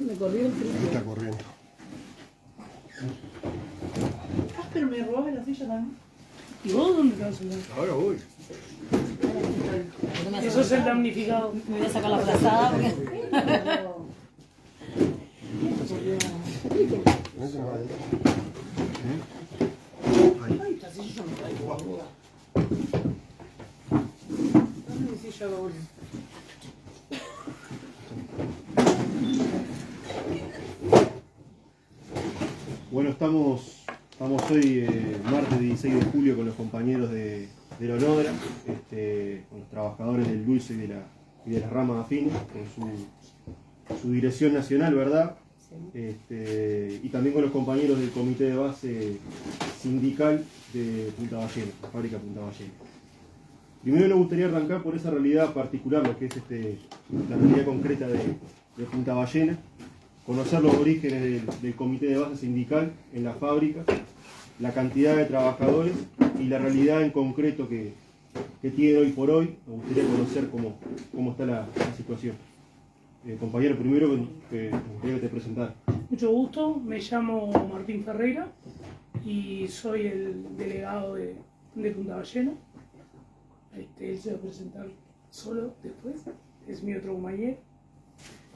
Me corrió el frío. Está corriendo. Ah, pero me robé la silla también. ¿Y vos dónde te vas a sentar? Ahora voy. Eso es el damnificado. Me voy a sacar la frazada porque... Ay, esta silla me trae boluda. Dame mi silla doble. Bueno, estamos hoy, martes 16 de julio, con los compañeros de la ONODRA, con los trabajadores del dulce y de las ramas afines, con su dirección nacional, ¿verdad? Y también con los compañeros del comité de base sindical de Punta Ballena, la fábrica Punta Ballena. Primero nos gustaría arrancar por esa realidad particular, lo que es la realidad concreta de Punta Ballena, conocer los orígenes del comité de base sindical en la fábrica, la cantidad de trabajadores y la realidad en concreto que tiene hoy por hoy. Me gustaría conocer cómo está la situación. Compañero, primero que me gustaría que te presentara. Mucho gusto, me llamo Martín Ferreira y soy el delegado de Punta Ballena. Él se va a presentar solo después, es mi otro compañero.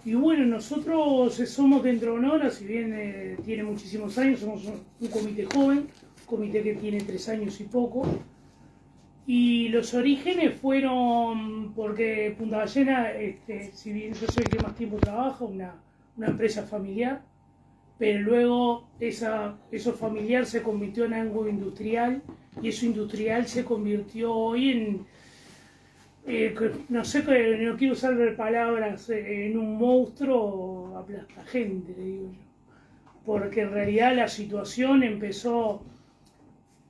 Y bueno, nosotros somos dentro de ONODRA, si bien tiene muchísimos años, somos un comité joven, un comité que tiene 3 años y poco. Y los orígenes fueron porque Punta Ballena, si bien yo soy el que más tiempo trabaja, una empresa familiar, pero luego eso familiar se convirtió en algo industrial, y eso industrial se convirtió hoy en, no sé, no quiero usar palabras, en un monstruo aplasta gente, le digo yo. Porque en realidad la situación empezó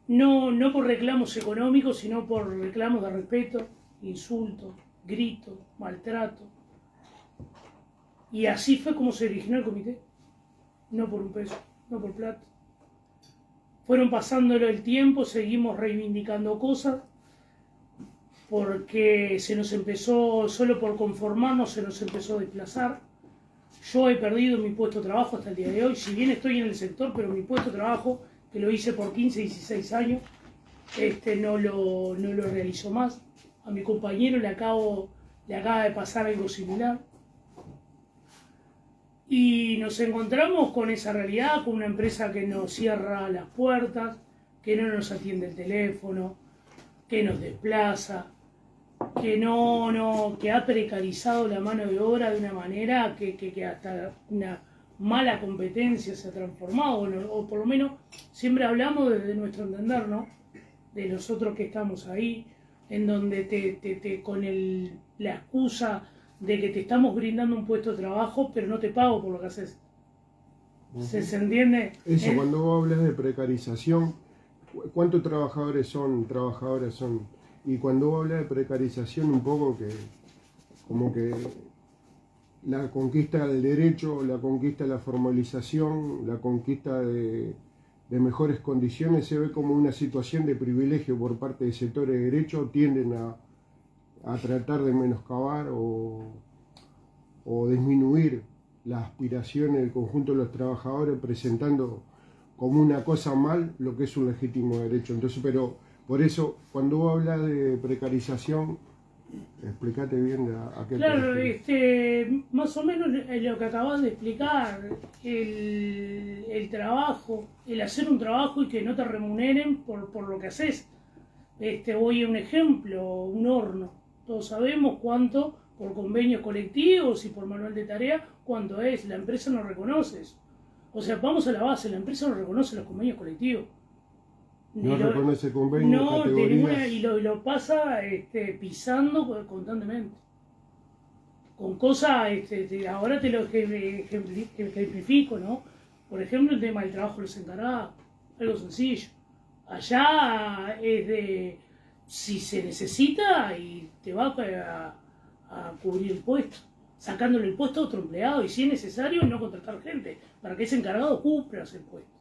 no por reclamos económicos, sino por reclamos de respeto, insultos, gritos, maltrato. Y así fue como se originó el comité. No por un peso, no por plata. Fueron pasándolo el tiempo, seguimos reivindicando cosas, porque se nos empezó, solo por conformarnos, se nos empezó a desplazar. Yo he perdido mi puesto de trabajo hasta el día de hoy, si bien estoy en el sector, pero mi puesto de trabajo, que lo hice por 15, 16 años, no lo realizo más. A mi compañero le acaba de pasar algo similar. Y nos encontramos con esa realidad, con una empresa que nos cierra las puertas, que no nos atiende el teléfono, que nos desplaza, que ha precarizado la mano de obra de una manera que hasta una mala competencia se ha transformado, o por lo menos siempre hablamos desde nuestro entender, ¿no? De nosotros que estamos ahí, en donde con la excusa de que te estamos brindando un puesto de trabajo, pero no te pago por lo que haces. ¿Se entiende? Eso, cuando vos hablas de precarización, ¿cuántos trabajadores son, trabajadoras son? Y cuando vos hablas de precarización, un poco como que la conquista del derecho, la conquista de la formalización, la conquista de mejores condiciones, se ve como una situación de privilegio por parte de sectores de derecho, tienden a tratar de menoscabar o disminuir las aspiraciones del conjunto de los trabajadores, presentando como una cosa mal lo que es un legítimo derecho. Entonces, pero por eso, cuando vos hablas de precarización, explícate bien a qué te Claro, refieres. más o menos lo que acabas de explicar, el trabajo, el hacer un trabajo y que no te remuneren por lo que haces. Voy a un ejemplo, un horno. Todos sabemos cuánto, por convenios colectivos y por manual de tarea, cuánto es. La empresa no reconoce eso. O sea, vamos a la base, la empresa no reconoce los convenios colectivos. No reconoce convenios, no, categorías. y lo pasa pisando constantemente. Con cosas, ahora te lo ejemplifico, ¿no? Por ejemplo, el tema del trabajo de los encargados, algo sencillo. Allá es de, si se necesita, y te va a cubrir el puesto, sacándole el puesto a otro empleado, y si es necesario, no contratar gente, para que ese encargado cumpla ese puesto.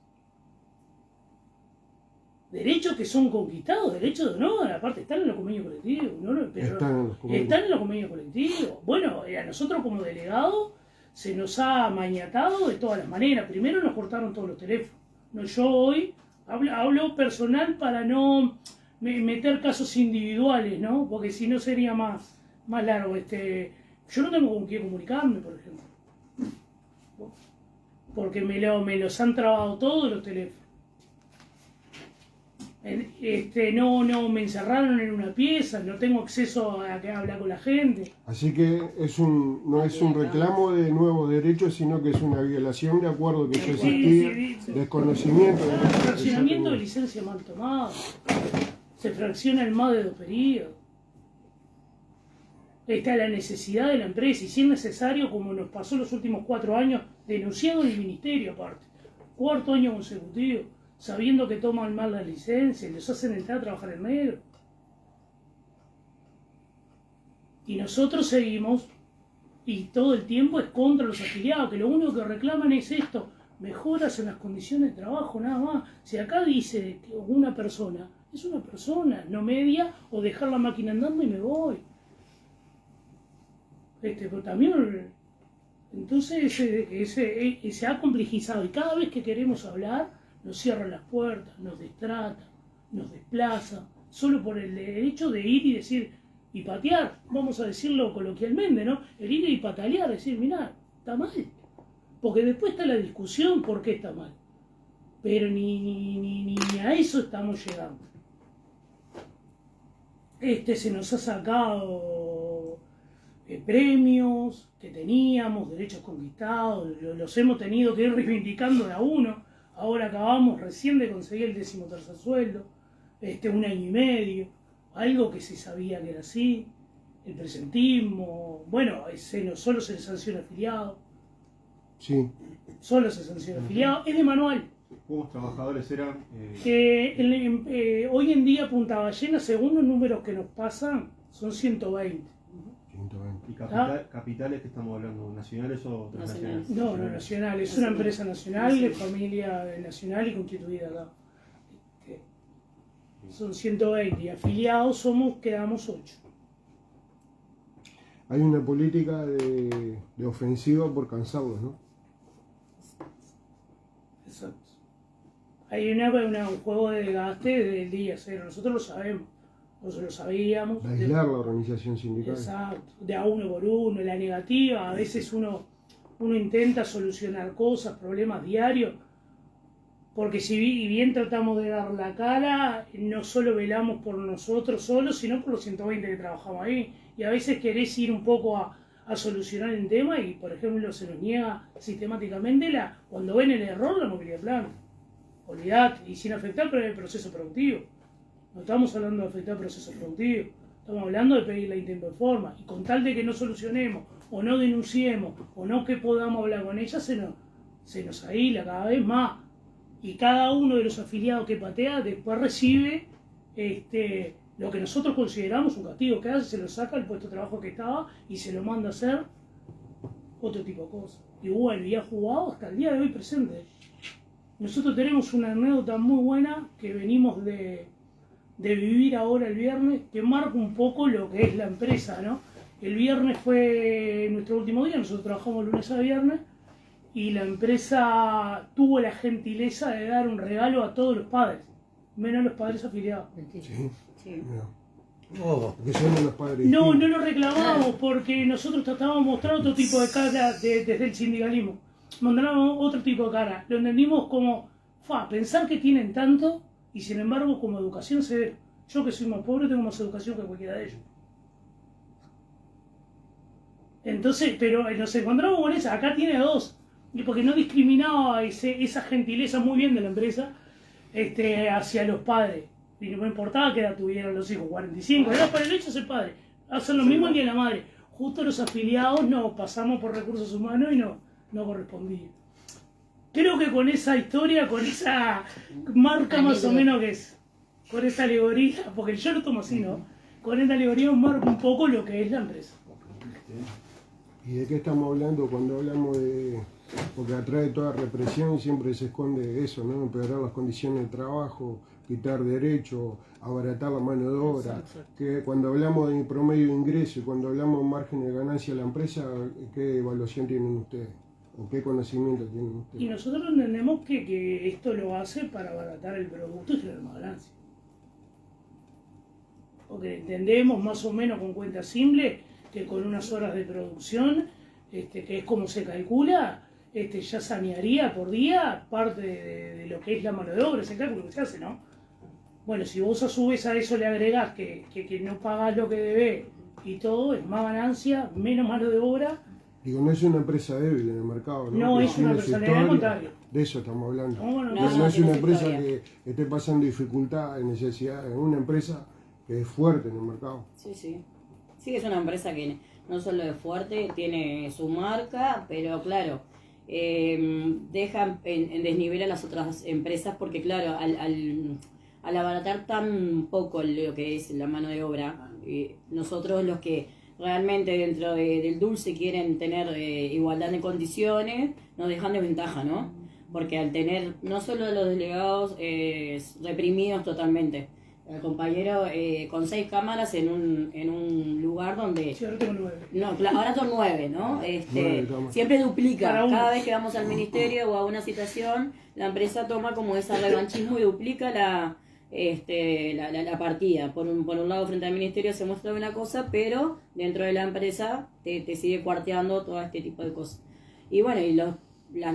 Derechos que son conquistados, derechos de honor, aparte están en los convenios colectivos, ¿no? Pero están en los convenios colectivos. Bueno, a nosotros como delegados se nos ha maniatado de todas las maneras. Primero nos cortaron todos los teléfonos. No, yo hoy hablo personal para no meter casos individuales, ¿no? Porque si no sería más largo. Yo no tengo con quién comunicarme, por ejemplo. Porque me los han trabado todos los teléfonos. No me encerraron en una pieza, no tengo acceso a hablar con la gente. Así que no es un reclamo de nuevos derechos, sino que es una violación de acuerdo que ya existía, desconocimiento. Fraccionamiento de licencia mal tomada. Se fracciona en más de 2 periodos. Está la necesidad de la empresa y si es necesario, como nos pasó los últimos 4 años, denunciado en el ministerio aparte. 4º año consecutivo, sabiendo que toman mal la licencia y los hacen entrar a trabajar en negro. Y nosotros seguimos, y todo el tiempo es contra los afiliados, que lo único que reclaman es esto, mejoras en las condiciones de trabajo, nada más. Si acá dice que una persona, es una persona, no media, o dejar la máquina andando y me voy. Pero también, entonces se ha complejizado, y cada vez que queremos hablar, nos cierran las puertas, nos destratan, nos desplazan, solo por el hecho de ir y decir, y patear, vamos a decirlo coloquialmente, ¿no? El ir y patalear, decir, mirá, está mal. Porque después está la discusión por qué está mal. Pero ni a eso estamos llegando. Se nos ha sacado premios que teníamos, derechos conquistados, los hemos tenido que ir reivindicando de a uno. Ahora acabamos recién de conseguir el 13º sueldo, 1 año y medio, algo que se sabía que era así, el presentismo, bueno, solo se le sanciona afiliado. Sí. Solo se sanciona afiliado, es de manual. ¿Cuántos trabajadores eran? Hoy en día Punta Ballena, según los números que nos pasan, son 120. 120. ¿Y capitales que estamos hablando? ¿Nacionales o transnacionales? No, nacional. Es una empresa nacional, de familia nacional y constituida acá. Son 120 y afiliados quedamos 8. Hay una política de ofensiva por cansarlos, ¿no? Exacto. Hay un juego de desgaste desde el día cero. Nosotros lo sabemos. Nosotros lo sabíamos. De aislar la organización sindical. Exacto. De a uno por uno, la negativa. A veces uno intenta solucionar cosas, problemas diarios. Porque si bien tratamos de dar la cara, no solo velamos por nosotros solos, sino por los 120 que trabajamos ahí. Y a veces querés ir un poco a solucionar el tema y, por ejemplo, se nos niega sistemáticamente cuando ven el error la movilidad plana. Olvidate, y sin afectar el proceso productivo. No estamos hablando de afectar el proceso productivo, estamos hablando de pedirle en tiempo y forma. Y con tal de que no solucionemos, o no denunciemos, o no que podamos hablar con ella, se nos aísla cada vez más. Y cada uno de los afiliados que patea después recibe lo que nosotros consideramos un castigo. Que hace, se lo saca del puesto de trabajo que estaba y se lo manda a hacer otro tipo de cosas. Y bueno, y ha jugado hasta el día de hoy presente. Nosotros tenemos una anécdota muy buena que venimos de vivir ahora el viernes, que marca un poco lo que es la empresa, ¿no? El viernes fue nuestro último día, nosotros trabajamos lunes a viernes, y la empresa tuvo la gentileza de dar un regalo a todos los padres, menos los padres afiliados. Sí. Porque son los padres. No lo reclamamos porque nosotros tratábamos de mostrar otro tipo de cara desde el sindicalismo. Mandábamos otro tipo de cara. Lo entendimos como, pensar que tienen tanto y sin embargo como educación severa. Yo que soy más pobre tengo más educación que cualquiera de ellos. Entonces, pero nos encontramos con esa. Acá tiene 2. Y porque no discriminaba esa gentileza muy bien de la empresa hacia los padres. Y no me importaba qué edad tuvieran los hijos, 45. Era para el hecho de ser padre. Hacen lo mismo que la madre. Justo los afiliados nos pasamos por recursos humanos y no correspondía. Creo que con esa historia, con esa marca más o menos que es, con esa alegoría, porque yo lo tomo así, ¿no? Con esta alegoría marca un poco lo que es la empresa. ¿Y de qué estamos hablando cuando hablamos de...? Porque atrás de toda represión siempre se esconde eso, ¿no? Empeorar las condiciones de trabajo, quitar derechos, abaratar la mano de obra, Exacto. que cuando hablamos de promedio de ingreso y cuando hablamos de margen de ganancia de la empresa, ¿qué evaluación tienen ustedes? ¿O qué conocimiento tienen Y ustedes? nosotros entendemos que esto lo hace para abaratar el producto y generar más ganancia. Porque entendemos más o menos con cuenta simple que con unas horas de producción, que es como se calcula, ya sanearía por día parte de lo que es la mano de obra, ese cálculo que se hace, ¿no? Bueno, si vos a su vez a eso le agregás que no pagás lo que debés y todo, es más ganancia, menos mano de obra. Digo, no es una empresa débil en el mercado, ¿no? No Que es una tiene su personalidad, al historia. contrario. De eso estamos hablando. No, bueno, No, no, no es tiene una su empresa historia. que esté pasando dificultad, necesidad, es una empresa que es fuerte en el mercado. Sí, sí. Sí, es una empresa que no solo es fuerte, tiene su marca, pero claro, deja en desnivel a las otras empresas porque claro, al abaratar tan poco lo que es la mano de obra, nosotros los que realmente dentro del dulce quieren tener igualdad de condiciones, nos dejan de ventaja, ¿no? Porque al tener no solo los delegados reprimidos totalmente, el compañero con 6 cámaras en un lugar donde... Sí, ahora tengo 9. No, ahora son 9, ¿no? 9 cámaras. Siempre duplica. Cada uno. Cada vez que vamos al ministerio o a una citación, la empresa toma como ese revanchismo y duplica la partida. Por un lado, frente al ministerio se muestra una cosa, pero dentro de la empresa te sigue cuarteando todo este tipo de cosas. Y bueno, y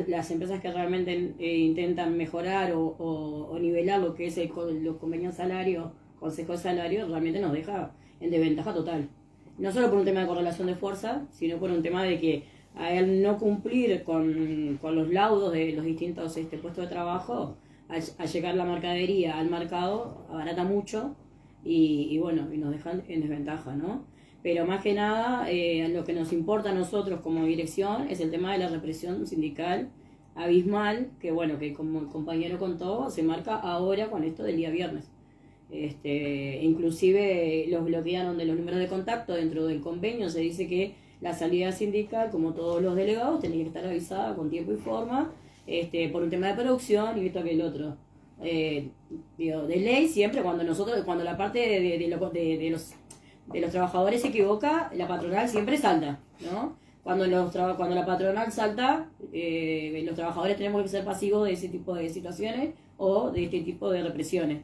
las empresas que realmente intentan mejorar o nivelar lo que es los convenios salario, consejo de salario, realmente nos deja en desventaja total. No solo por un tema de correlación de fuerza, sino por un tema de que al no cumplir con los laudos de los distintos puestos de trabajo, al llegar la mercadería al mercado, abarata mucho y bueno, y nos dejan en desventaja, ¿no? Pero más que nada, lo que nos importa a nosotros como dirección es el tema de la represión sindical abismal, que bueno, que como el compañero contó, se marca ahora con esto del día viernes. Inclusive los bloquearon de los números de contacto dentro del convenio, se dice que la salida sindical, como todos los delegados, tenía que estar avisada con tiempo y forma, por un tema de producción y esto que el otro. De ley siempre cuando la parte de los trabajadores se equivoca, la patronal siempre salta, ¿no? Cuando la patronal salta, los trabajadores tenemos que ser pasivos de ese tipo de situaciones o de este tipo de represiones.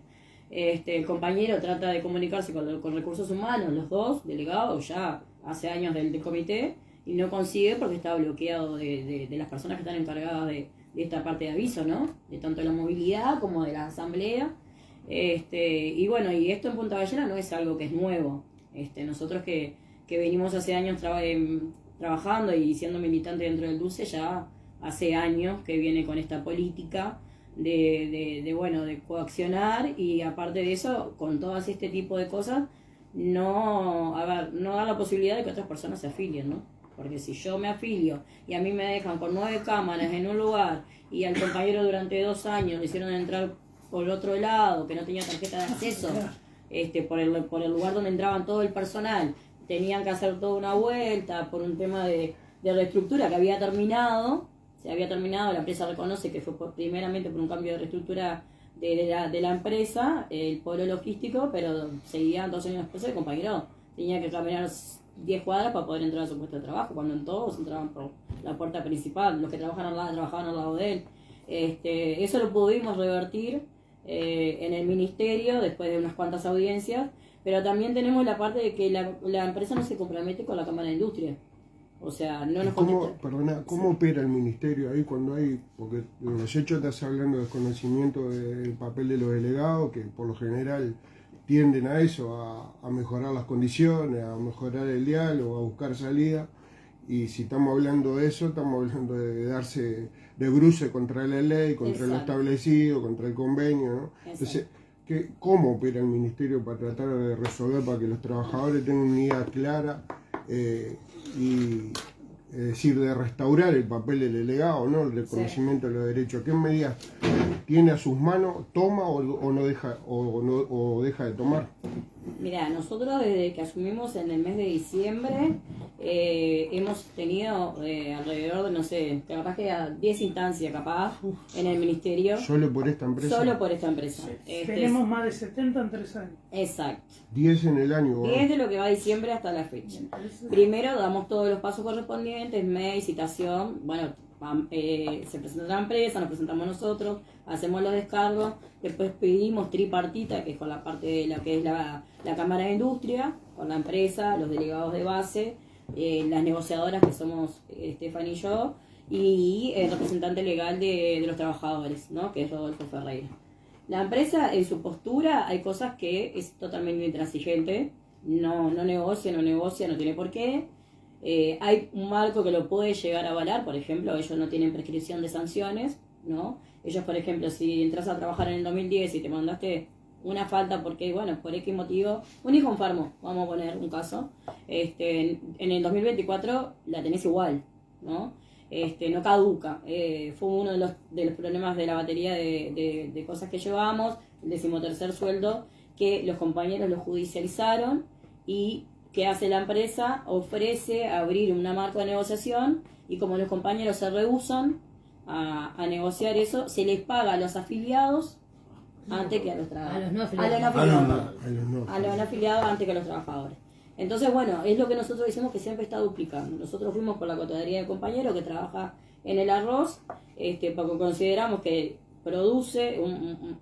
El compañero trata de comunicarse con recursos humanos, los dos delegados ya hace años del comité, y no consigue porque está bloqueado de las personas que están encargadas de esta parte de aviso, ¿no? De tanto la movilidad como de la asamblea. Y bueno, y esto en Punta Ballena no es algo que es nuevo. Nosotros que venimos hace años trabajando y siendo militantes dentro del Dulce, ya hace años que viene con esta política de coaccionar, y aparte de eso, con todas este tipo de cosas, no dar la posibilidad de que otras personas se afilien, ¿no? Porque si yo me afilio y a mí me dejan con 9 cámaras en un lugar y al compañero durante 2 años le hicieron entrar por otro lado, que no tenía tarjeta de acceso, por el lugar donde entraban todo el personal, tenían que hacer toda una vuelta por un tema de reestructura que había terminado. Se había terminado, la empresa reconoce que fue primeramente por un cambio de reestructura de la empresa, el polo logístico, pero seguían 2 años después el compañero tenía que caminar 10 cuadras para poder entrar a su puesto de trabajo, cuando en todos entraban por la puerta principal, los que trabajaban al lado de él. Eso lo pudimos revertir en el ministerio después de unas cuantas audiencias, pero también tenemos la parte de que la empresa no se compromete con la Cámara de Industria. O sea, no nos contesta. ¿Cómo opera el ministerio ahí cuando hay, porque en los hechos estás hablando de desconocimiento del papel de los delegados, que por lo general tienden a eso, a mejorar las condiciones, a mejorar el diálogo, a buscar salida, y si estamos hablando de eso, estamos hablando de darse de bruce contra la ley, contra lo establecido, contra el convenio, ¿no? Entonces, ¿cómo opera el ministerio para tratar de resolver, para que los trabajadores tengan una idea clara y es decir, de restaurar el papel del delegado, ¿no? El reconocimiento de los derechos? ¿Qué medidas tiene a sus manos, toma o no deja o deja de tomar? Mira, nosotros desde que asumimos en el mes de diciembre hemos tenido alrededor de, no sé, capaz que a 10 instancias capaz en el ministerio. ¿Solo por esta empresa? Solo por esta empresa. Tenemos más de 70 en 3 años. Exacto. 10 en el año. 10 de lo que va de diciembre hasta la fecha. Primero damos todos los pasos correspondientes, mail, citación, bueno, se presenta la empresa, nos presentamos nosotros, hacemos los descargos, después pedimos tripartita, que es con la parte de lo que es la Cámara de Industria, con la empresa, los delegados de base, las negociadoras que somos Estefan y yo, y el representante legal de los trabajadores, ¿no? Que es Rodolfo Ferreira. La empresa, en su postura, hay cosas que es totalmente intransigente, no negocia, no tiene por qué. Hay un marco que lo puede llegar a avalar, por ejemplo, ellos no tienen prescripción de sanciones, ¿no? Ellos, por ejemplo, si entras a trabajar en el 2010 y te mandaste una falta porque, bueno, por X motivo, un hijo enfermo, vamos a poner un caso, en el 2024 la tenés igual, ¿no? No caduca. Fue uno de los problemas de la batería de cosas que llevábamos, el 13º sueldo, que los compañeros lo judicializaron y ¿qué hace la empresa? Ofrece abrir una marca de negociación y como los compañeros se rehúsan a negociar eso, se les paga a los afiliados antes que a los trabajadores. A los no afiliados antes que a los trabajadores. Entonces, bueno, es lo que nosotros decimos que siempre está duplicando. Nosotros fuimos por la cotería de compañeros que trabaja en el arroz, porque consideramos que produce,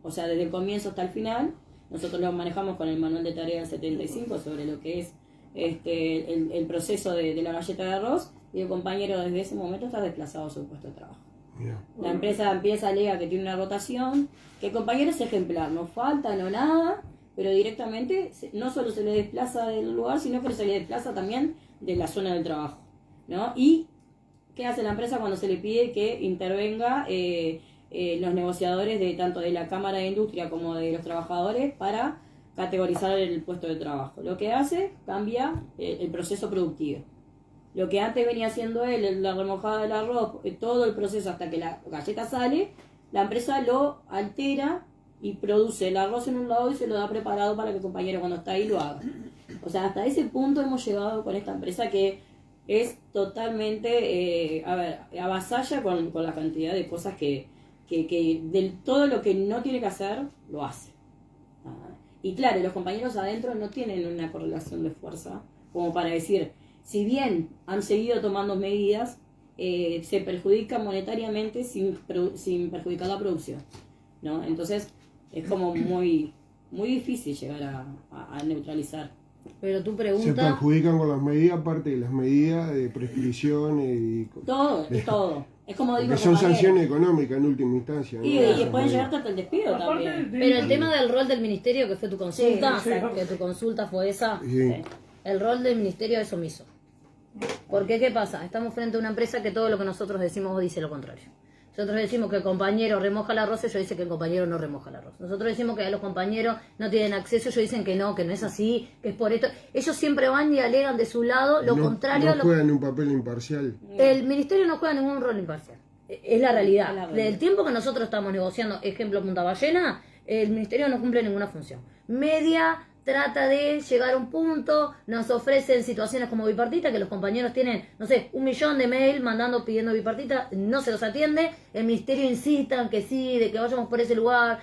o sea, desde el comienzo hasta el final. Nosotros lo manejamos con el manual de tarea del 75 sobre lo que es el proceso de la galleta de arroz, y el compañero desde ese momento está desplazado a su puesto de trabajo. Yeah. La empresa alega que tiene una rotación, que el compañero es ejemplar, no falta, no nada, pero directamente no solo se le desplaza del lugar, sino que se le desplaza también de la zona del trabajo, ¿no? ¿Y qué hace la empresa cuando se le pide que intervenga los negociadores de tanto de la Cámara de Industria como de los trabajadores para categorizar el puesto de trabajo? Lo que hace, cambia el proceso productivo. Lo que antes venía haciendo él, la remojada del arroz, todo el proceso hasta que la galleta sale, la empresa lo altera y produce el arroz en un lado y se lo da preparado para que el compañero cuando está ahí lo haga. O sea, hasta ese punto hemos llegado con esta empresa que es totalmente, avasalla con la cantidad de cosas que de todo lo que no tiene que hacer, lo hace. Y claro, los compañeros adentro no tienen una correlación de fuerza como para decir, si bien han seguido tomando medidas, se perjudican monetariamente sin perjudicar la producción, ¿no? Entonces es como muy difícil llegar a neutralizar. Pero tu Se pregunta... perjudican con las medidas, aparte de las medidas de prescripción y Todo. Es como digo, que son compañero. sanciones económicas en última instancia, ¿no? Y pueden llegarte hasta el despido Aparte también. Pero el tema del rol del ministerio, que fue tu consulta, Sí, sí. que tu consulta fue esa, Sí. el rol del ministerio es omiso. Porque, ¿qué pasa? Estamos frente a una empresa que todo lo que nosotros decimos dice lo contrario. Nosotros decimos que el compañero remoja el arroz, ellos dicen que el compañero no remoja el arroz. Nosotros decimos que a los compañeros no tienen acceso, ellos dicen que no es así, que es por esto. Ellos siempre van y alegan de su lado lo contrario no a lo juegan un papel imparcial. El ministerio no juega ningún rol imparcial. Es la realidad. Es la realidad. Del tiempo que nosotros estamos negociando, ejemplo Punta Ballena, el ministerio no cumple ninguna función. Media trata de llegar a un punto, nos ofrecen situaciones como bipartita, que los compañeros tienen, no sé, 1 millón de mail pidiendo bipartita, no se los atiende, el ministerio insista en que sí, de que vayamos por ese lugar,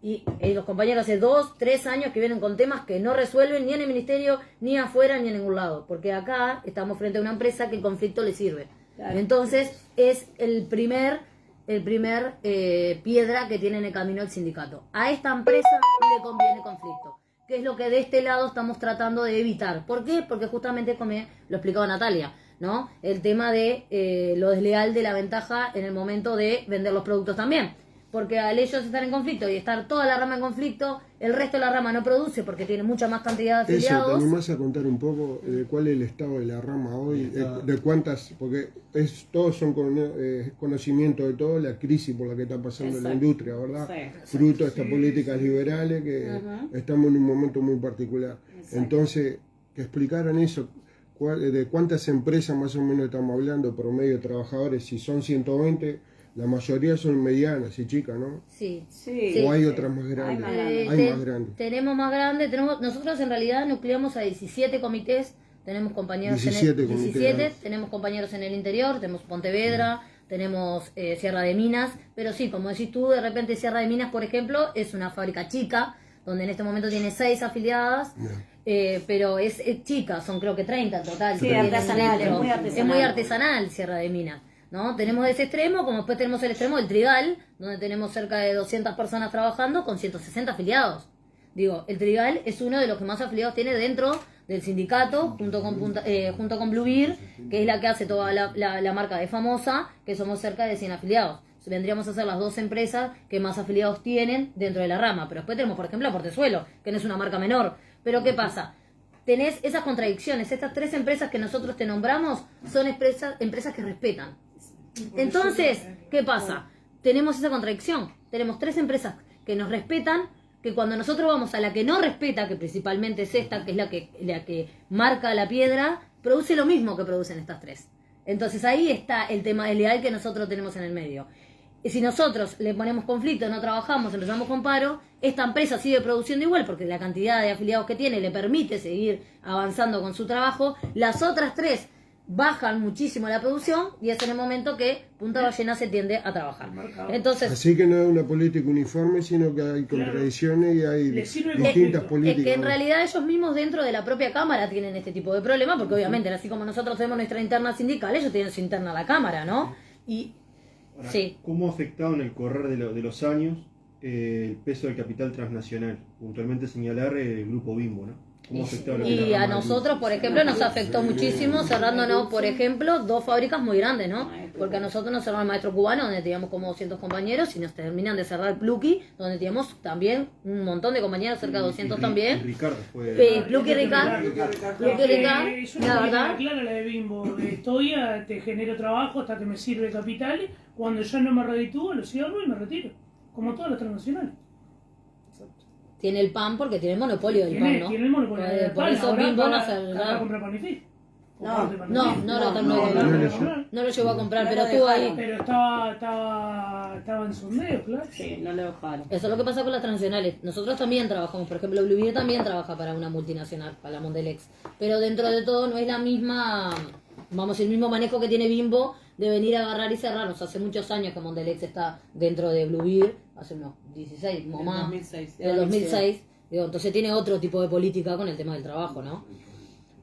y los compañeros hace 2, 3 años que vienen con temas que no resuelven ni en el ministerio, ni afuera, ni en ningún lado, porque acá estamos frente a una empresa que el conflicto le sirve. Claro. Entonces es el primer piedra que tiene en el camino el sindicato. A esta empresa le conviene conflicto, que es lo que de este lado estamos tratando de evitar. ¿Por qué? Porque justamente, como lo explicaba Natalia, ¿no? El tema de lo desleal de la ventaja en el momento de vender los productos también. Porque al ellos estar en conflicto y estar toda la rama en conflicto, el resto de la rama no produce porque tiene mucha más cantidad de Eso, ¿te afiliados. animás a contar un poco de cuál es el estado de la rama hoy? De cuántas, porque todos son conocimiento de todo, la crisis por la que está pasando en la Exacto. industria, ¿verdad? Sí. Fruto de estas políticas liberales que estamos en un momento muy particular. Exacto. Entonces, que explicaran eso, de cuántas empresas más o menos estamos hablando, promedio de trabajadores, si son 120, la mayoría son medianas y chicas, ¿no? Sí. Sí. O hay otras más grandes. más grandes. Hay más grandes. Tenemos más grandes. Nosotros en realidad nucleamos a 17 comités. tenemos compañeros 17 en el comités. 17, tenemos compañeros en el interior, tenemos Pontevedra, tenemos Sierra de Minas, pero sí, como decís tú, de repente Sierra de Minas, por ejemplo, es una fábrica chica, donde en este momento tiene 6 afiliadas, pero es chica, son creo que 30 en total. Sí, que tienen artesanal, dentro. es muy artesanal. Es muy artesanal Sierra de Minas, ¿no? Tenemos ese extremo, como después tenemos el extremo del Trigal, donde tenemos cerca de 200 personas trabajando con 160 afiliados. Digo, el Trigal es uno de los que más afiliados tiene dentro del sindicato, junto con Blue Beer, que es la que hace toda la marca de Famosa, que somos cerca de 100 afiliados. Vendríamos a ser las 2 empresas que más afiliados tienen dentro de la rama. Pero después tenemos, por ejemplo, a Portezuelo, que no es una marca menor. Pero ¿qué pasa? Tenés esas contradicciones. Estas 3 empresas que nosotros te nombramos son empresas que respetan. Entonces, ¿qué pasa? Tenemos esa contradicción. Tenemos 3 empresas que nos respetan, que cuando nosotros vamos a la que no respeta, que principalmente es esta, que es la que marca la piedra, produce lo mismo que producen estas 3. Entonces ahí está el tema desleal que nosotros tenemos en el medio. Y si nosotros le ponemos conflicto, no trabajamos, empezamos con paro, esta empresa sigue produciendo igual porque la cantidad de afiliados que tiene le permite seguir avanzando con su trabajo. Las otras 3 bajan muchísimo la producción y es en el momento que Punta Ballena se tiende a trabajar. Entonces, Así que no es una política uniforme, sino que hay contradicciones y hay Le sirve distintas conflicto. políticas. es que en realidad ellos mismos dentro de la propia Cámara tienen este tipo de problemas, porque obviamente así como nosotros tenemos nuestra interna sindical, ellos tienen su interna la Cámara, ¿no? Y Ahora, sí. ¿cómo ha afectado en el correr de los años el peso del capital transnacional? Puntualmente señalar el grupo Bimbo, ¿no? ¿Cómo ha afectado lo que es la Y a rama del nosotros, por ejemplo, nos afectó muchísimo cerrándonos, por ejemplo, 2 fábricas muy grandes, ¿no? Porque a nosotros nos cerró el Maestro Cubano, donde teníamos como 200 compañeros, y nos terminan de cerrar Plucky, donde teníamos también un montón de compañeros, cerca de 200 y también. Ricardo fue... Plucky Ricard, Plucky Ricard, Es una la política verdad. clara la de Bimbo. Estoy, te genero trabajo hasta que me sirve capital. Cuando ya no me reditúo, lo cierro y me retiro. Como todas las transnacionales. Tiene el pan porque tiene el monopolio del pan, Tiene, ¿no? tiene el monopolio del Por pan. eso Ahora Bimbo no acaba- se acaba de comprar Panifil. No lo llegó a comprar, pero estuvo ahí. Pero estaba en sondeo, claro. Sí, no lo dejaron. Eso es lo que pasa con las transnacionales. Nosotros también trabajamos, por ejemplo, Blue Beer también trabaja para una multinacional, para la Mondelex. Pero dentro de todo no es la misma, vamos, el mismo manejo que tiene Bimbo de venir a agarrar y cerrarnos. Hace muchos años que Mondelex está dentro de Blue Beer, hace unos 16, o más, 2006. del 2006. Digo, entonces tiene otro tipo de política con el tema del trabajo, ¿no?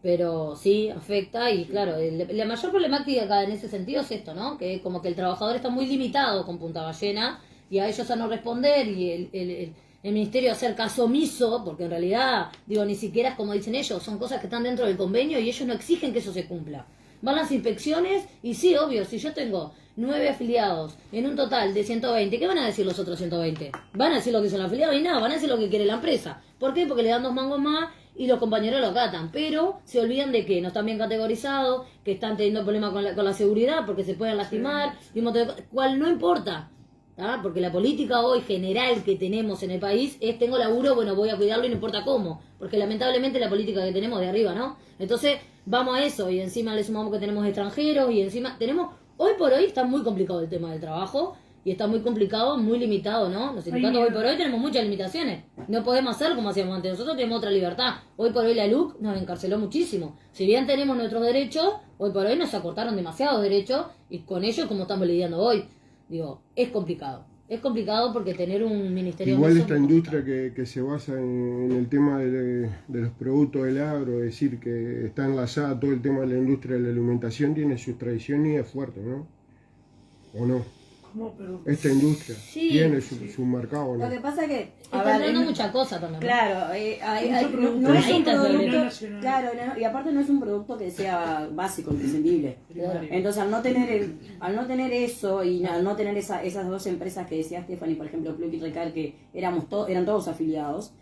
Pero sí, afecta y claro, la mayor problemática en ese sentido es esto, ¿no? Que como que el trabajador está muy limitado con Punta Ballena y a ellos a no responder y el ministerio a hacer caso omiso, porque en realidad, digo, ni siquiera es como dicen ellos, son cosas que están dentro del convenio y ellos no exigen que eso se cumpla. Van las inspecciones y sí, obvio, si yo tengo 9 afiliados en un total de 120, ¿qué van a decir los otros 120? Van a decir lo que son afiliados y nada, van a decir lo que quiere la empresa. ¿Por qué? Porque le dan 2 mangos más y los compañeros lo acatan, pero se olvidan de que no están bien categorizados, que están teniendo problemas con la seguridad porque se pueden lastimar, y un montón de cosas, cual no importa, ¿tá? Porque la política hoy general que tenemos en el país es tengo laburo, bueno, voy a cuidarlo y no importa cómo, porque lamentablemente la política que tenemos de arriba, ¿no? Entonces vamos a eso y encima le sumamos que tenemos extranjeros y encima tenemos, hoy por hoy está muy complicado el tema del trabajo. Y está muy complicado, muy limitado, ¿no? Los sindicatos hoy por hoy tenemos muchas limitaciones. No podemos hacer como hacíamos antes. Nosotros tenemos otra libertad. Hoy por hoy la LUC nos encarceló muchísimo. Si bien tenemos nuestros derechos, hoy por hoy nos acortaron demasiados derechos y con ellos como estamos lidiando hoy. Digo, es complicado. Es complicado porque tener un ministerio... Igual de esta industria que se basa en el tema de los productos del agro, es decir, que está enlazada todo el tema de la industria de la alimentación, tiene sus tradiciones y es fuerte, ¿no? ¿O no? No, pero Esta industria Sí, tiene su mercado, ¿no? Lo que pasa es que... Está entrando mucha cosa también, ¿no? Claro, no Ahí es un está el producto... problema. Nacional. Claro, y aparte no es un producto que sea básico, imprescindible. Entonces, al no tener eso y al no tener esas 2 empresas que decía Stephanie, por ejemplo, Plucky y Ricard, que eran todos afiliados,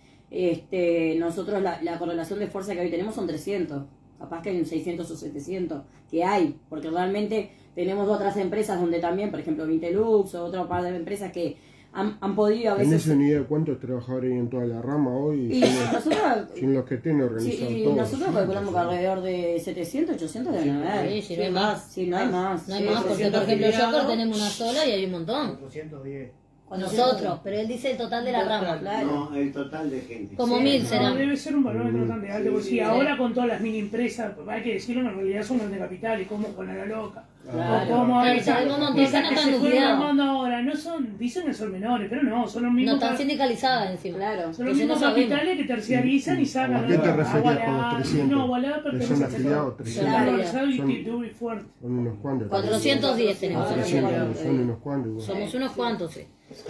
nosotros la correlación de fuerza que hoy tenemos son 300. Capaz que hay un 600 o 700 que hay, porque realmente tenemos otras empresas donde también, por ejemplo, Vintelux o otro par de empresas que han podido a veces... ¿Tenés una idea de cuántos trabajadores hay en toda la rama hoy? Y nosotros... Sin los que estén organizados Sí, y todos. nosotros calculamos que alrededor de 700, 800 deben haber. Sí, sí, no hay más. Sí, no hay más. No hay más, porque por ejemplo, Joker tenemos una sola y hay un montón. 410. Nosotros, pero él dice el total de la rama. Claro. No, el total de gente. Como Sí, 1000 no, será. debe ser un barómetro bastante alto, porque si ahora Sí. con todas las mini empresas, hay que decirlo, en realidad son grandes capitales, como con la loca. Claro. O como Claro, esa, sabemos un montón, esa no que están se fueron nucleados. armando ahora, no son, dicen que son menores, pero no, son los No mismos. están sindicalizadas encima. Claro. Son los Eso no mismos sabemos. capitales que terciarizan y sacan ¿A qué te a referías con los Gualá. 300? No, Gualá Que pertenece son a afiliados, Son 300. organizados y Son- muy fuerte. Son unos cuantos. 410 tenemos. Ah, en 300, Argentina. son unos cuantos igual. Somos unos cuantos, sí.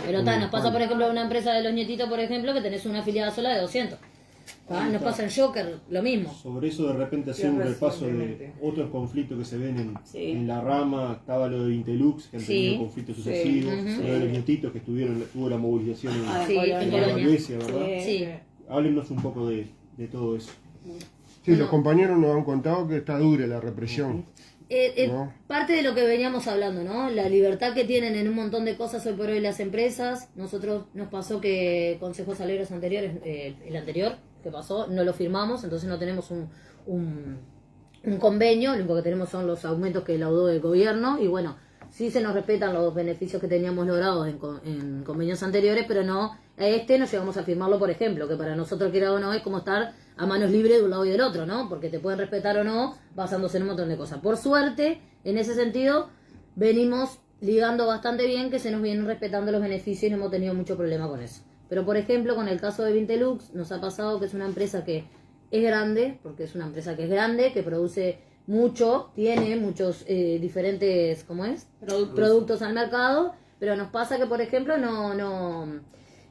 Pero nos pasa, por ejemplo, una empresa de los nietitos, por ejemplo, que tenés una afiliada sola de 200. Nos pasa en Joker, lo mismo. Sobre eso de repente hacer un repaso de otros conflictos que se ven Sí. en la rama. Estaba lo de Intelux, que han Sí. tenido conflictos sucesivos, Sí. lo de los nietitos que tuvo la movilización Ah, Sí, en en Colonia. Iglesia, ¿verdad? Sí. Háblenos un poco de todo eso. Sí, los compañeros nos han contado que está dura la represión. ¿No? Parte de lo que veníamos hablando, ¿no? La libertad que tienen en un montón de cosas hoy por hoy las empresas. Nosotros nos pasó que consejos salarios anteriores, el anterior que pasó, no lo firmamos, entonces no tenemos un convenio, lo único que tenemos son los aumentos que laudó el gobierno y bueno, sí se nos respetan los beneficios que teníamos logrados en convenios anteriores, pero no, a este no llegamos a firmarlo, por ejemplo, que para nosotros que era o no es como estar a manos libres de un lado y del otro, ¿no? Porque te pueden respetar o no basándose en un montón de cosas. Por suerte, en ese sentido, venimos ligando bastante bien que se nos vienen respetando los beneficios y no hemos tenido mucho problema con eso. Pero, por ejemplo, con el caso de Vintelux, nos ha pasado que es una empresa que es grande, porque es una empresa que es grande, que produce mucho, tiene muchos diferentes, ¿cómo es? Productos al mercado, pero nos pasa que, por ejemplo,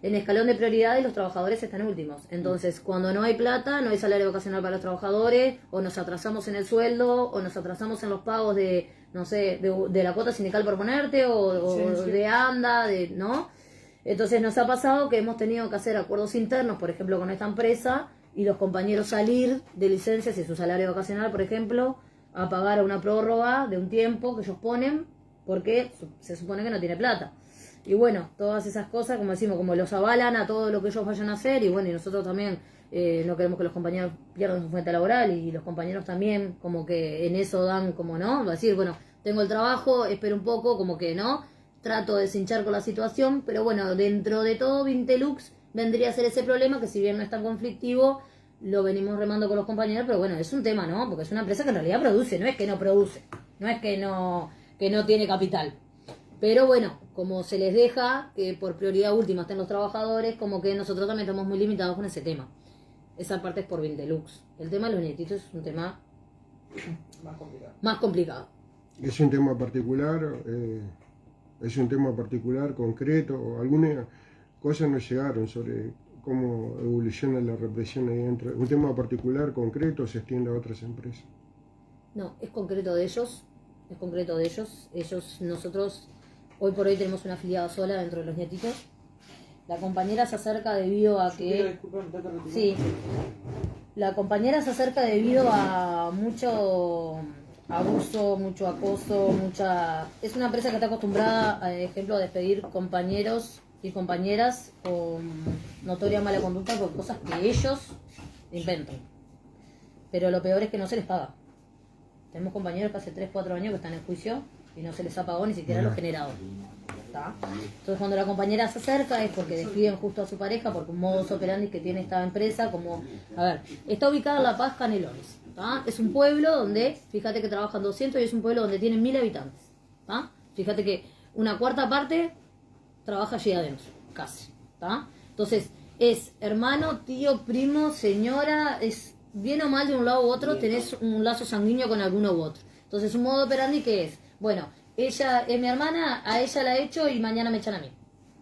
en escalón de prioridades los trabajadores están últimos. Entonces, cuando no hay plata, no hay salario vacacional para los trabajadores, o nos atrasamos en el sueldo, o nos atrasamos en los pagos de, no sé, de la cuota sindical por ponerte, o Sí. de ANDA, ¿no? Entonces nos ha pasado que hemos tenido que hacer acuerdos internos, por ejemplo, con esta empresa, y los compañeros salir de licencias y su salario vacacional, por ejemplo, a pagar una prórroga de un tiempo que ellos ponen, porque se supone que no tiene plata. Y bueno, todas esas cosas, como decimos, como los avalan a todo lo que ellos vayan a hacer, y bueno, y nosotros también no queremos que los compañeros pierdan su fuente laboral, y los compañeros también como que en eso dan como, ¿no? Va a decir, bueno, tengo el trabajo, espero un poco, como que, ¿no? Trato de deshinchar con la situación, pero bueno, dentro de todo, Vintelux vendría a ser ese problema, que si bien no es tan conflictivo, lo venimos remando con los compañeros, pero bueno, es un tema, ¿no? Porque es una empresa que en realidad produce, no es que no produce, no es que no tiene capital. Pero bueno, como se les deja que por prioridad última estén los trabajadores, como que nosotros también estamos muy limitados con ese tema. Esa parte es por Vintelux. El tema de los nietitos es un tema más complicado. Es un tema particular, concreto. Algunas cosas nos llegaron sobre cómo evoluciona la represión ahí dentro. Un tema particular, concreto, se extiende a otras empresas. No, es concreto de ellos. Nosotros, hoy por hoy tenemos una afiliada sola dentro de los nietitos. La compañera se acerca debido a que... Sí, la compañera se acerca debido a mucho abuso, mucho acoso, Es una empresa que está acostumbrada, por ejemplo, a despedir compañeros y compañeras con notoria mala conducta por cosas que ellos inventan. Pero lo peor es que no se les paga. Tenemos compañeros que hace 3, 4 años que están en juicio y no se les ha pagado ni siquiera lo generado. ¿Está? Entonces cuando la compañera se acerca es porque despiden justo a su pareja, porque un modus operandi que tiene esta empresa, como, a ver, está ubicada en La Paz, Canelones. ¿Tá? Es un pueblo donde, fíjate que trabajan 200 y es un pueblo donde tienen 1000 habitantes. ¿Tá? Fíjate que una cuarta parte trabaja allí adentro, casi. ¿Tá? Entonces es hermano, tío, primo, señora, es bien o mal de un lado u otro, tenés un lazo sanguíneo con alguno u otro. Entonces un modo operandi que es, bueno, ella es mi hermana, a ella la he hecho y mañana me echan a mí.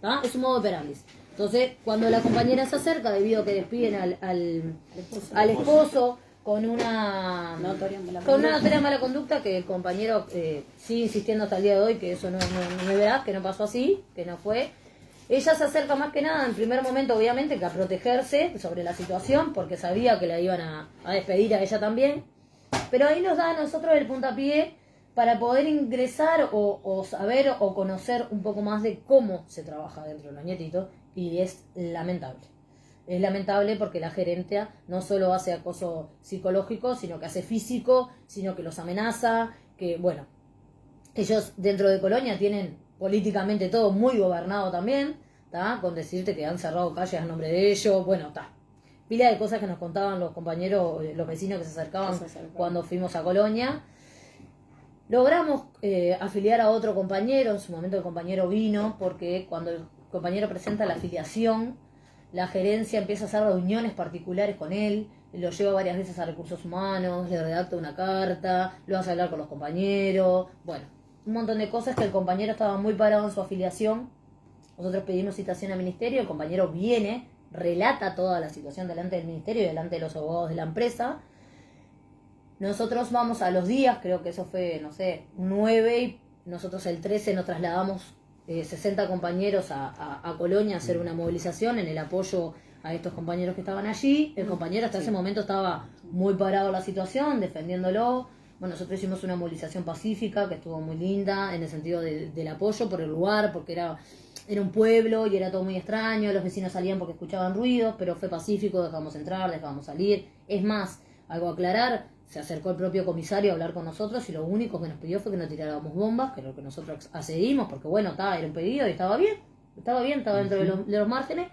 ¿Tá? Es un modo operandi. Entonces, cuando la compañera se acerca, debido a que despiden al esposo con una notoria mala conducta, que el compañero sigue insistiendo hasta el día de hoy que eso no es verdad, que no pasó así, que no fue. Ella se acerca más que nada en primer momento, obviamente, que a protegerse sobre la situación, porque sabía que la iban a despedir a ella también. Pero ahí nos da a nosotros el puntapié para poder ingresar o saber o conocer un poco más de cómo se trabaja dentro de los nietitos, y es lamentable. Es lamentable porque la gerente no solo hace acoso psicológico, sino que hace físico, sino que los amenaza, que bueno, ellos dentro de Colonia tienen políticamente todo muy gobernado también, ¿tá? Con decirte que han cerrado calles a nombre de ellos, bueno, está. Pila de cosas que nos contaban los compañeros, los vecinos que se acercaban cuando fuimos a Colonia. Logramos afiliar a otro compañero, en su momento el compañero vino, porque cuando el compañero presenta la afiliación, la gerencia empieza a hacer reuniones particulares con él, lo lleva varias veces a recursos humanos, le redacta una carta, lo hace hablar con los compañeros, bueno, un montón de cosas que el compañero estaba muy parado en su afiliación. Nosotros pedimos citación al ministerio, el compañero viene, relata toda la situación delante del ministerio y delante de los abogados de la empresa. Nosotros vamos a los días, creo que eso fue, no sé, 9, y nosotros el 13 nos trasladamos 60 compañeros a Colonia a hacer una movilización en el apoyo a estos compañeros que estaban allí. El compañero hasta ese momento estaba muy parado en la situación, defendiéndolo. Bueno, nosotros hicimos una movilización pacífica que estuvo muy linda en el sentido del apoyo por el lugar, porque era un pueblo y era todo muy extraño, los vecinos salían porque escuchaban ruidos, pero fue pacífico, dejamos entrar, dejamos salir. Es más, algo a aclarar, se acercó el propio comisario a hablar con nosotros y lo único que nos pidió fue que no tiráramos bombas, que es lo que nosotros accedimos, porque bueno, era un pedido y estaba bien, estaba dentro de los márgenes,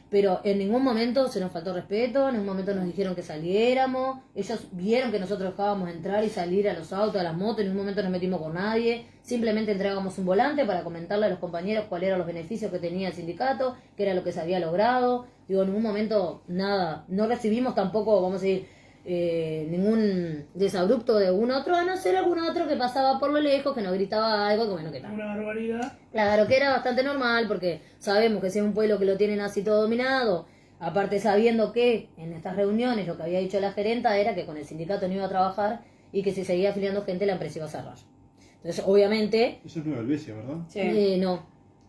pero en ningún momento se nos faltó respeto, en ningún momento nos dijeron que saliéramos, ellos vieron que nosotros dejábamos entrar y salir a los autos, a las motos, en ningún momento nos metimos con nadie, simplemente entregábamos un volante para comentarle a los compañeros cuáles eran los beneficios que tenía el sindicato, qué era lo que se había logrado. Digo, en ningún momento nada, no recibimos tampoco, vamos a decir, ningún desabrupto de algún otro, a no ser algún otro que pasaba por lo lejos, que nos gritaba algo, que bueno, que tal. Una barbaridad. Claro, que era bastante normal, porque sabemos que si es un pueblo que lo tienen así todo dominado, aparte sabiendo que en estas reuniones lo que había dicho la gerenta era que con el sindicato no iba a trabajar y que si seguía afiliando gente la empresa iba a cerrar. Entonces, obviamente... Eso es Nueva Helvecia, ¿verdad? Sí. No,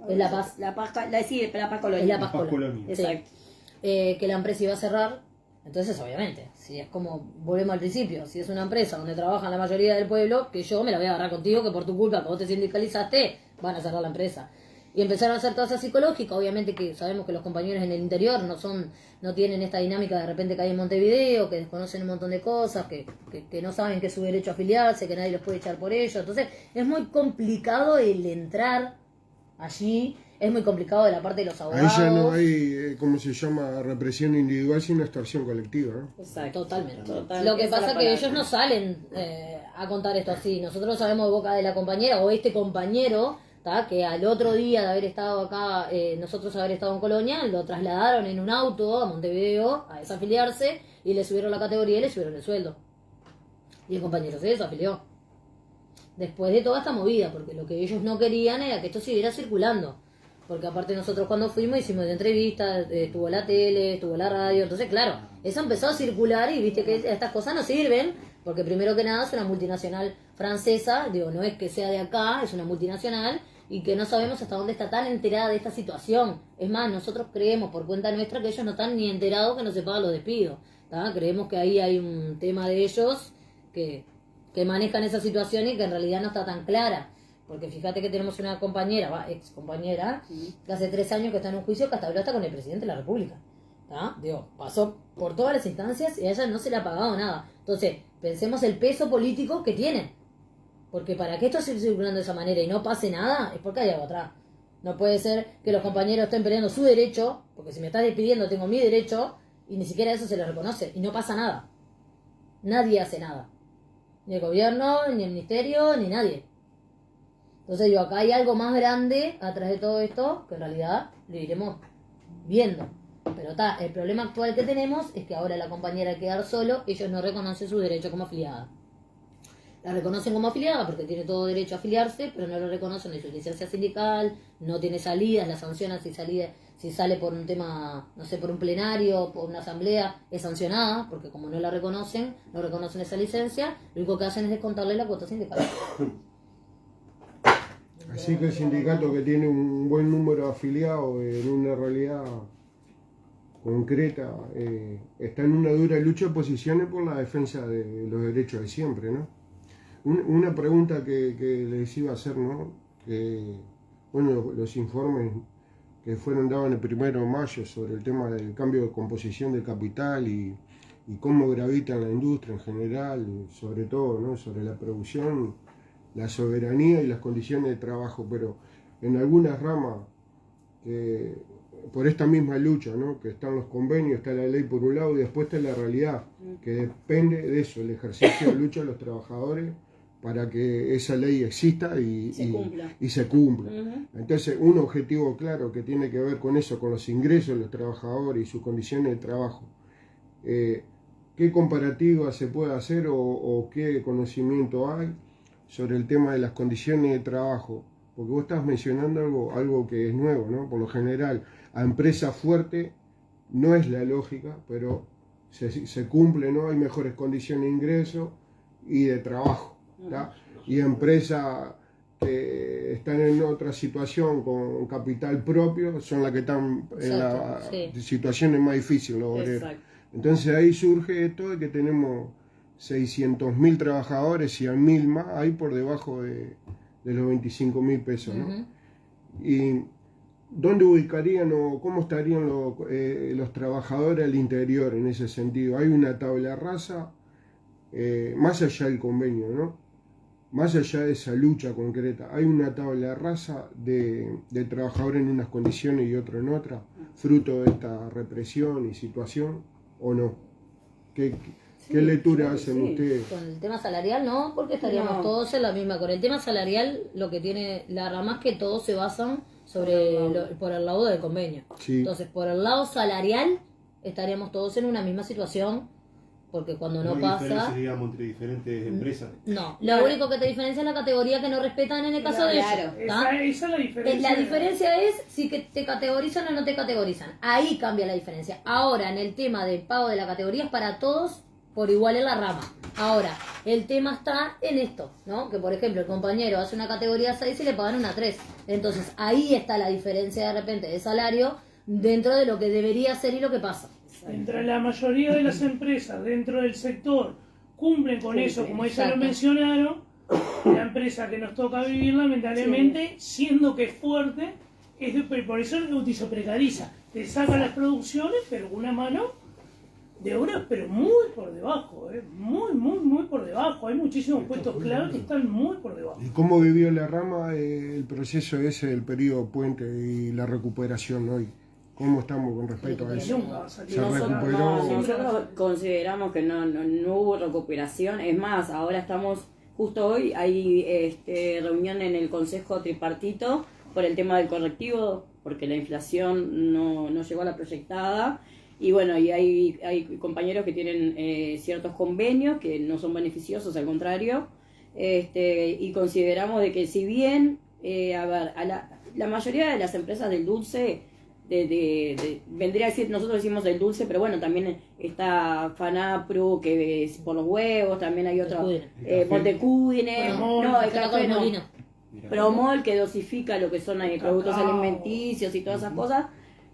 es La Paz. La Paz Colonia. Es La Paz Paz Colonia. Colonia. Exacto. Que la empresa iba a cerrar. Entonces, obviamente, si es como, volvemos al principio, si es una empresa donde trabajan la mayoría del pueblo, que yo me la voy a agarrar contigo, que por tu culpa, que vos te sindicalizaste, van a cerrar la empresa. Y empezaron a hacer toda esa psicológica, obviamente que sabemos que los compañeros en el interior no tienen esta dinámica de repente que hay en Montevideo, que desconocen un montón de cosas, que no saben que es su derecho a afiliarse, que nadie los puede echar por ello. Entonces, es muy complicado el entrar allí. Es muy complicado de la parte de los abogados. Ahí ya no hay, ¿cómo se llama? Represión individual, sino extorsión colectiva, ¿no? Exacto. Totalmente. Total, Lo que esa es pasa la es que palabra. ellos no salen a contar esto así. Nosotros sabemos de boca de la compañera o este compañero, ¿tá? Que al otro día de haber estado acá, nosotros haber estado en Colonia, lo trasladaron en un auto a Montevideo a desafiliarse y le subieron la categoría y le subieron el sueldo. Y el compañero se desafilió. Después de toda esta movida, porque lo que ellos no querían era que esto siguiera circulando. Porque aparte nosotros cuando fuimos hicimos de entrevistas, estuvo la tele, estuvo la radio, entonces claro, eso empezó a circular y viste que estas cosas no sirven, porque primero que nada es una multinacional francesa, digo, no es que sea de acá, es una multinacional y que no sabemos hasta dónde está tan enterada de esta situación. Es más, nosotros creemos por cuenta nuestra que ellos no están ni enterados que no se pagan los despidos, ¿tá? Creemos que ahí hay un tema de ellos que manejan esa situación y que en realidad no está tan clara. Porque fíjate que tenemos una compañera, ex compañera, que hace 3 años que está en un juicio que hasta habló hasta con el presidente de la República. ¿Tá? Digo, pasó por todas las instancias y a ella no se le ha pagado nada. Entonces, pensemos el peso político que tiene. Porque para que esto siga circulando de esa manera y no pase nada, es porque hay algo atrás. No puede ser que los compañeros estén peleando su derecho, porque si me estás despidiendo tengo mi derecho, y ni siquiera eso se les reconoce, y no pasa nada. Nadie hace nada. Ni el gobierno, ni el ministerio, ni nadie. Entonces digo, acá hay algo más grande atrás de todo esto que en realidad lo iremos viendo. Pero el problema actual que tenemos es que ahora la compañera al quedar solo, ellos no reconocen su derecho como afiliada. La reconocen como afiliada porque tiene todo derecho a afiliarse, pero no lo reconocen en su licencia sindical, no tiene salidas, la sancionan si sale por un tema, no sé, por un plenario, por una asamblea, es sancionada, porque como no la reconocen, no reconocen esa licencia, lo único que hacen es descontarle la cuota sindical. Así que el sindicato que tiene un buen número de afiliados en una realidad concreta está en una dura lucha de posiciones por la defensa de los derechos de siempre, ¿no? Una pregunta que les iba a hacer, ¿no? Que, bueno, los informes que fueron dados en el 1 de mayo sobre el tema del cambio de composición del capital y cómo gravita en la industria en general, sobre todo, ¿no? Sobre la producción, la soberanía y las condiciones de trabajo, pero en algunas ramas que por esta misma lucha, ¿no? Que están los convenios, está la ley por un lado y después está la realidad, que depende de eso, el ejercicio de lucha de los trabajadores para que esa ley exista y se cumpla. Entonces, un objetivo claro que tiene que ver con eso, con los ingresos de los trabajadores y sus condiciones de trabajo. ¿Qué comparativa se puede hacer o qué conocimiento hay sobre el tema de las condiciones de trabajo? Porque vos estás mencionando algo que es nuevo, ¿no? Por lo general, a empresa fuerte no es la lógica, pero se cumple, ¿no? Hay mejores condiciones de ingreso y de trabajo, ¿tá? Y empresas que están en otra situación con capital propio son las que están en las situaciones más difíciles, los obreros. Entonces ahí surge esto de que tenemos 600.000 trabajadores, 100.000 más, ahí por debajo de los 25.000 pesos, ¿no? ¿Y dónde ubicarían o cómo estarían los trabajadores al interior en ese sentido? Hay una tabla rasa, más allá del convenio, ¿no? Más allá de esa lucha concreta, ¿hay una tabla rasa de trabajadores en unas condiciones y otros en otras, fruto de esta represión y situación, o no? ¿Qué lectura hacen ustedes? Con el tema salarial no, porque estaríamos todos en la misma. Con el tema salarial lo que tiene la rama es que todos se basan por el lado del convenio. Sí. Entonces, por el lado salarial estaríamos todos en una misma situación, porque cuando no pasa... diferencias, digamos, entre diferentes empresas. No, lo único que te diferencia es la categoría que no respetan en el caso de ellos. Esa es la diferencia. La diferencia es si que te categorizan o no te categorizan. Ahí cambia la diferencia. Ahora, en el tema del pago de la categoría es para todos por igual en la rama. Ahora, el tema está en esto, ¿no? Que por ejemplo el compañero hace una categoría 6 y le pagan una 3. Entonces ahí está la diferencia de repente de salario dentro de lo que debería ser y lo que pasa. Entre la mayoría de las empresas dentro del sector cumplen con eso, como ellos lo mencionaron, la empresa que nos toca vivir lamentablemente, siendo que es fuerte, por eso se precariza. Te saca las producciones, pero con una mano de obra, pero muy por debajo, muy por debajo. Hay muchísimos puestos clave que están muy por debajo. ¿Y cómo vivió la rama el proceso ese del periodo puente y la recuperación hoy? ¿Cómo estamos con respecto a eso? Nosotros consideramos que no hubo recuperación. Es más, ahora estamos, justo hoy hay reunión en el Consejo Tripartito por el tema del correctivo, porque la inflación no llegó a la proyectada. Y bueno, y hay compañeros que tienen ciertos convenios que no son beneficiosos, al contrario. Y consideramos de que si bien, la mayoría de las empresas del dulce, vendría a decir, nosotros decimos del dulce, pero bueno, también está Fanapro, que es por los huevos, también hay otro, Montecudine, el café no. Promol, que dosifica lo que son productos alimenticios y todas esas cosas.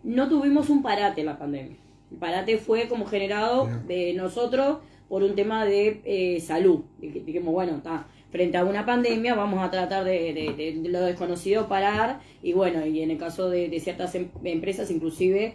No tuvimos un parate en la pandemia. El parate fue como generado de nosotros por un tema de salud. Dijimos, bueno, frente a una pandemia vamos a tratar de lo desconocido parar, y bueno, y en el caso de ciertas empresas inclusive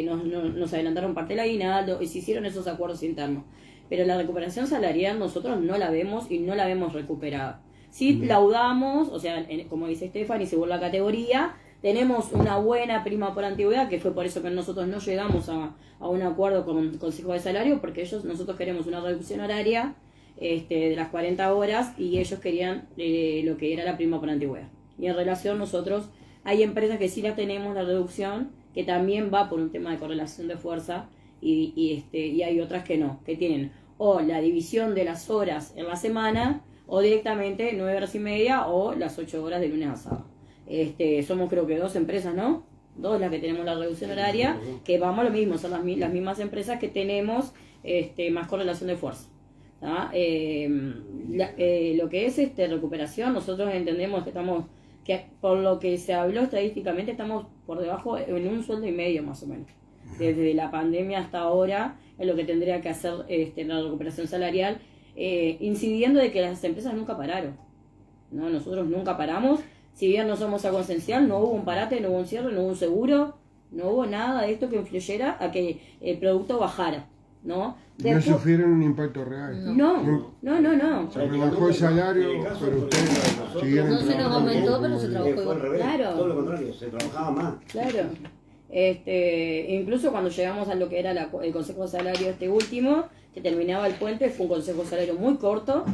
nos adelantaron parte del aguinaldo y se hicieron esos acuerdos internos. Pero la recuperación salarial nosotros no la vemos y no la vemos recuperada. Sí laudamos, o sea, como dice Stephanie, según la categoría, tenemos una buena prima por antigüedad, que fue por eso que nosotros no llegamos a un acuerdo con el Consejo de Salario, porque nosotros queremos una reducción horaria de las 40 horas y ellos querían lo que era la prima por antigüedad. Y en relación nosotros, hay empresas que sí la tenemos, la reducción, que también va por un tema de correlación de fuerza, y hay otras que no, que tienen o la división de las horas en la semana, o directamente 9 horas y media, o las 8 horas de lunes a sábado. Somos creo que 2 empresas, ¿no? 2 las que tenemos la reducción horaria, que vamos a lo mismo, son las mismas empresas que tenemos más correlación de fuerza. Lo que es recuperación, nosotros entendemos que por lo que se habló estadísticamente estamos por debajo en un sueldo y medio más o menos. Desde la pandemia hasta ahora es lo que tendría que hacer la recuperación salarial, incidiendo de que las empresas nunca pararon, ¿no? Nosotros nunca paramos. Si bien no somos algo esencial, no hubo un parate, no hubo un cierre, no hubo un seguro, no hubo nada de esto que influyera a que el producto bajara. ¿no? No sufrieron un impacto real. No. Se rebajó el salario, pero ustedes siguieron No se nos trabajando aumentó, como pero se el- trabajó Fue al igual. revés, Claro. todo lo contrario, se trabajaba más. Claro. Incluso cuando llegamos a lo que era el Consejo de Salario este último, que terminaba el puente, fue un Consejo de Salario muy corto,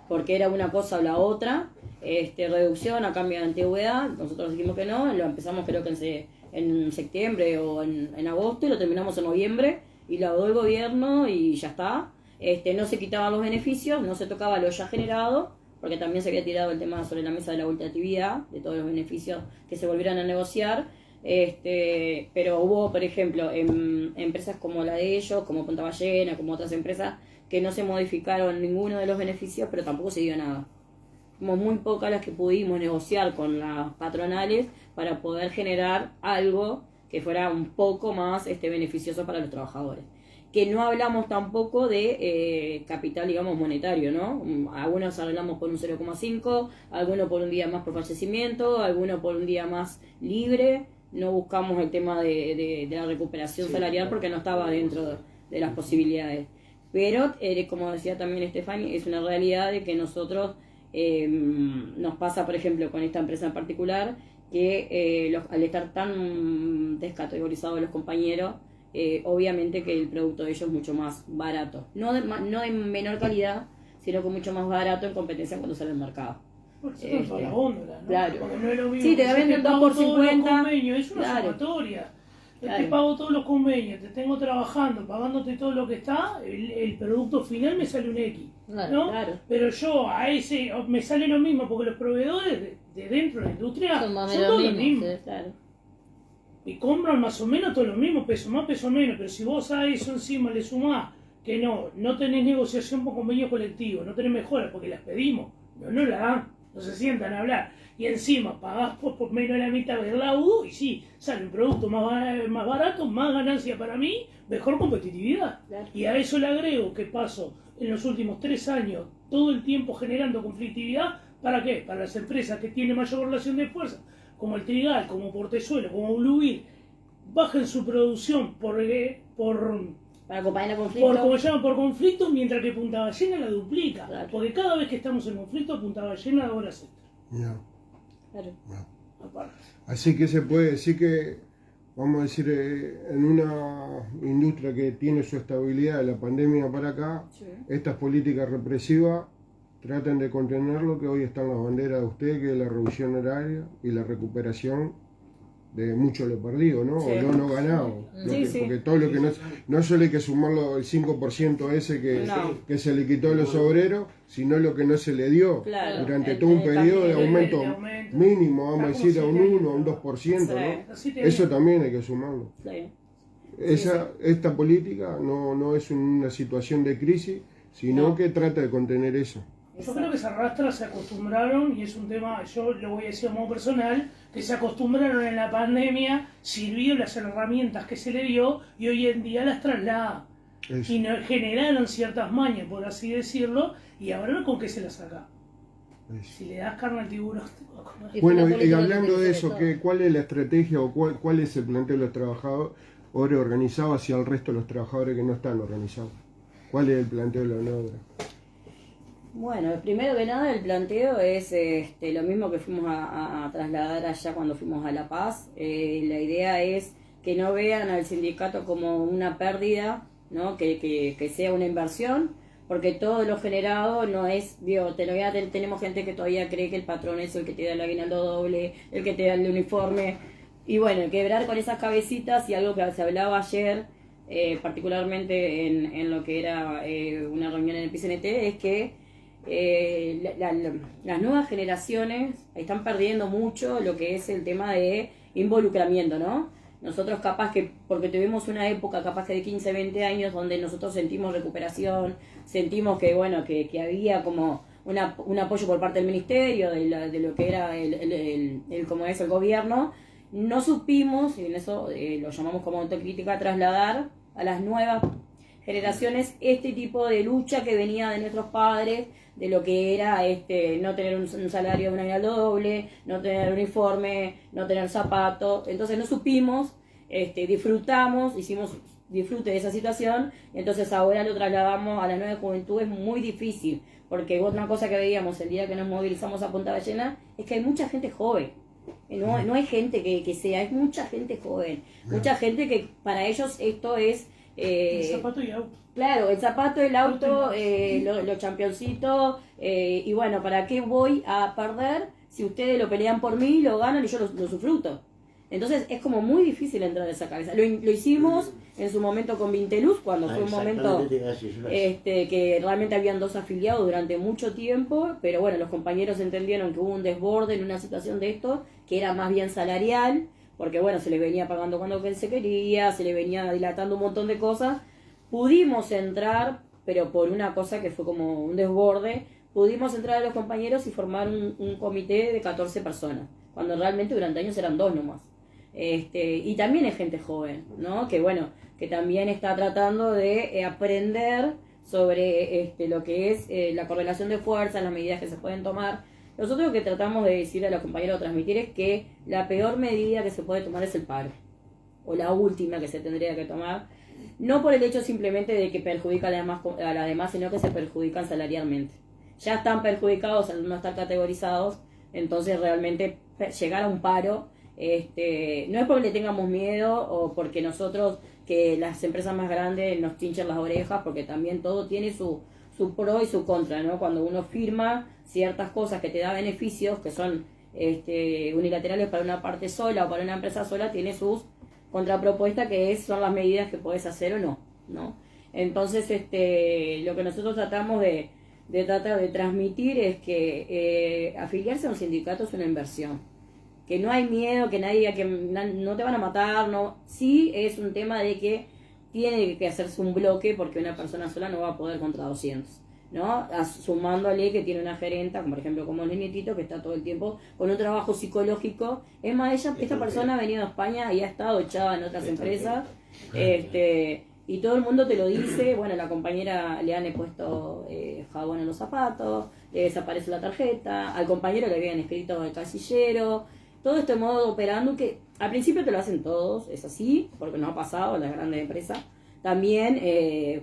porque era una cosa o la otra. Reducción a cambio de antigüedad, nosotros dijimos que no, lo empezamos creo que en septiembre o en agosto y lo terminamos en noviembre y lo dado el gobierno y ya está. No se quitaban los beneficios, no se tocaba lo ya generado, porque también se había tirado el tema sobre la mesa de la ultractividad, de todos los beneficios que se volvieran a negociar. Pero hubo, por ejemplo, empresas como la de ellos, como Punta Ballena, como otras empresas, que no se modificaron ninguno de los beneficios, pero tampoco se dio nada. Como muy pocas las que pudimos negociar con las patronales para poder generar algo que fuera un poco más beneficioso para los trabajadores. Que no hablamos tampoco de capital, digamos, monetario, ¿no? Algunos arreglamos por un 0,5, algunos por un día más por fallecimiento, algunos por un día más libre. No buscamos el tema de la recuperación salarial porque no estaba dentro de las posibilidades. Pero, como decía también Estefani, es una realidad de que nosotros nos pasa, por ejemplo, con esta empresa en particular, que al estar tan descategorizados los compañeros, obviamente que el producto de ellos es mucho más barato. No de menor calidad, sino que mucho más barato en competencia cuando sale al mercado. Por eso es la góndola, ¿no? Claro. Porque no es lo mismo. Sí, te que yo venden pago 2 por todos los 50. convenios, es una Claro. sumatoria. Yo Claro. te pago todos los convenios, te tengo trabajando, pagándote todo lo que está, el producto final me sale un X. Claro, ¿no? claro. Pero yo a ese me sale lo mismo porque los proveedores de dentro de la industria Son más o son menos todos los los mismos, mismos. sí. Claro. Y compran más o menos todos los mismos, peso más, peso menos. Pero si vos a eso encima le sumás que no tenés negociación por convenio colectivo, no tenés mejoras porque las pedimos, no la dan, no se sientan a hablar. Y encima pagás por menos de la mitad del laudo y sí, sale un producto más barato, más ganancia para mí, mejor competitividad. Claro. Y a eso le agrego que paso en los últimos 3 años todo el tiempo generando conflictividad. ¿Para qué? Para las empresas que tienen mayor relación de fuerza, como el Trigal, como Portezuelo, como Blueville, bajen su producción por Para acompañar el conflicto. como llaman, por conflicto, mientras que Punta Ballena la duplica. Claro. Porque cada vez que estamos en conflicto, Punta Ballena da horas extra. Ya. Claro. Aparte. Así que se puede decir que, vamos a decir, en una industria que tiene su estabilidad de la pandemia para acá, Sí. estas políticas represivas tratan de contener lo que hoy están las banderas de usted, que es la reducción horaria y la recuperación de mucho lo perdido, ¿no? Sí. O lo no ganado. Lo Sí, que- sí. Porque todo lo que no solo hay que sumarlo el 5% ese No. que se le quitó a los obreros, sino lo que no se le dio Claro. durante El- todo un el periodo de cambio aumento de aumento. mínimo, vamos a Está decir, a como un 7 1, a un años. 2%, Sí. ¿no? Así te Eso digo. también hay que sumarlo. Sí. Esta política no es una situación de crisis, sino No. que trata de contener eso. Yo creo que se arrastra, se acostumbraron, y es un tema, yo lo voy a decir como personal, que se acostumbraron en la pandemia, sirvió las herramientas que se le dio y hoy en día las traslada. Eso. Y generaron ciertas mañas, por así decirlo, y ahora con qué se las saca. Eso. Si le das carne al tiburón, te va a comer. Y fue Bueno, una y política hablando que de utilizó eso, el Estado. ¿cuál es la estrategia o cuál es el planteo de los trabajadores organizados hacia el resto de los trabajadores que no están organizados? ¿Cuál es el planteo de la obra? Bueno, primero que nada el planteo es lo mismo que fuimos a trasladar allá cuando fuimos a La Paz. La idea es que no vean al sindicato como una pérdida, ¿no? Que sea una inversión, porque todo lo generado no es, tenemos gente que todavía cree que el patrón es el que te da el aguinaldo doble, el que te da el uniforme, y bueno, quebrar con esas cabecitas. Y algo que se hablaba ayer, particularmente en lo que era una reunión en el PCNT, es que las nuevas generaciones están perdiendo mucho lo que es el tema de involucramiento, ¿no? Nosotros capaz que, porque tuvimos una época capaz que de 15, 20 años donde nosotros sentimos recuperación, sentimos que bueno, que había como un apoyo por parte del ministerio, de lo que era como es el gobierno, no supimos, y en eso lo llamamos como autocrítica, trasladar a las nuevas generaciones este tipo de lucha que venía de nuestros padres, de lo que era no tener un salario de un aguinaldo doble, no tener uniforme, no tener zapatos. Entonces no supimos, disfrutamos, hicimos disfrute de esa situación, y entonces ahora lo trasladamos a la nueva juventud. Es muy difícil, porque otra cosa que veíamos el día que nos movilizamos a Punta Ballena es que hay mucha gente joven. No hay gente que sea, hay mucha gente joven, mucha gente que para ellos esto es... El zapato y auto. Claro, el zapato, el auto, los championcitos, y bueno, ¿para qué voy a perder si ustedes lo pelean por mí, lo ganan y yo lo sufruto? Entonces es como muy difícil entrar en esa cabeza. Lo hicimos en su momento con Vinteluz, cuando fue un momento que realmente habían 2 afiliados durante mucho tiempo, pero bueno, los compañeros entendieron que hubo un desborde en una situación de esto, que era más bien salarial, porque bueno, se les venía pagando cuando se quería, se les venía dilatando un montón de cosas. Pudimos entrar, pero por una cosa que fue como un desborde, pudimos entrar a los compañeros y formar un comité de 14 personas, cuando realmente durante años eran 2 nomás. Y también es gente joven, ¿no? Que bueno, que también está tratando de aprender sobre lo que es la correlación de fuerzas, las medidas que se pueden tomar. Nosotros lo que tratamos de decir a los compañeros, transmitir, es que la peor medida que se puede tomar es el paro, o la última que se tendría que tomar, no por el hecho simplemente de que perjudica a las demás, sino que se perjudican salarialmente. Ya están perjudicados al no estar categorizados, entonces realmente llegar a un paro, no es porque le tengamos miedo o porque nosotros, que las empresas más grandes nos chinchen las orejas, porque también todo tiene su pro y su contra, ¿no? Cuando uno firma ciertas cosas que te da beneficios, que son unilaterales para una parte sola o para una empresa sola, tiene sus contrapropuestas, que son las medidas que puedes hacer o no, ¿no? Entonces, lo que nosotros tratamos de tratar de transmitir es que afiliarse a un sindicato es una inversión, que no hay miedo, que no te van a matar, no. Sí es un tema de que tiene que hacerse un bloque, porque una persona sola no va a poder contra 200, ¿no? Sumándole que tiene una gerenta, como por ejemplo como Lenietito, que está todo el tiempo con un trabajo psicológico. Es más, esta persona ha venido a España y ha estado echada en otras empresas, y todo el mundo te lo dice. Bueno, la compañera le han puesto jabón en los zapatos, le desaparece la tarjeta, al compañero le habían escrito el casillero. Todo este modo operando, que al principio te lo hacen todos, es así, porque nos ha pasado en las grandes empresas, también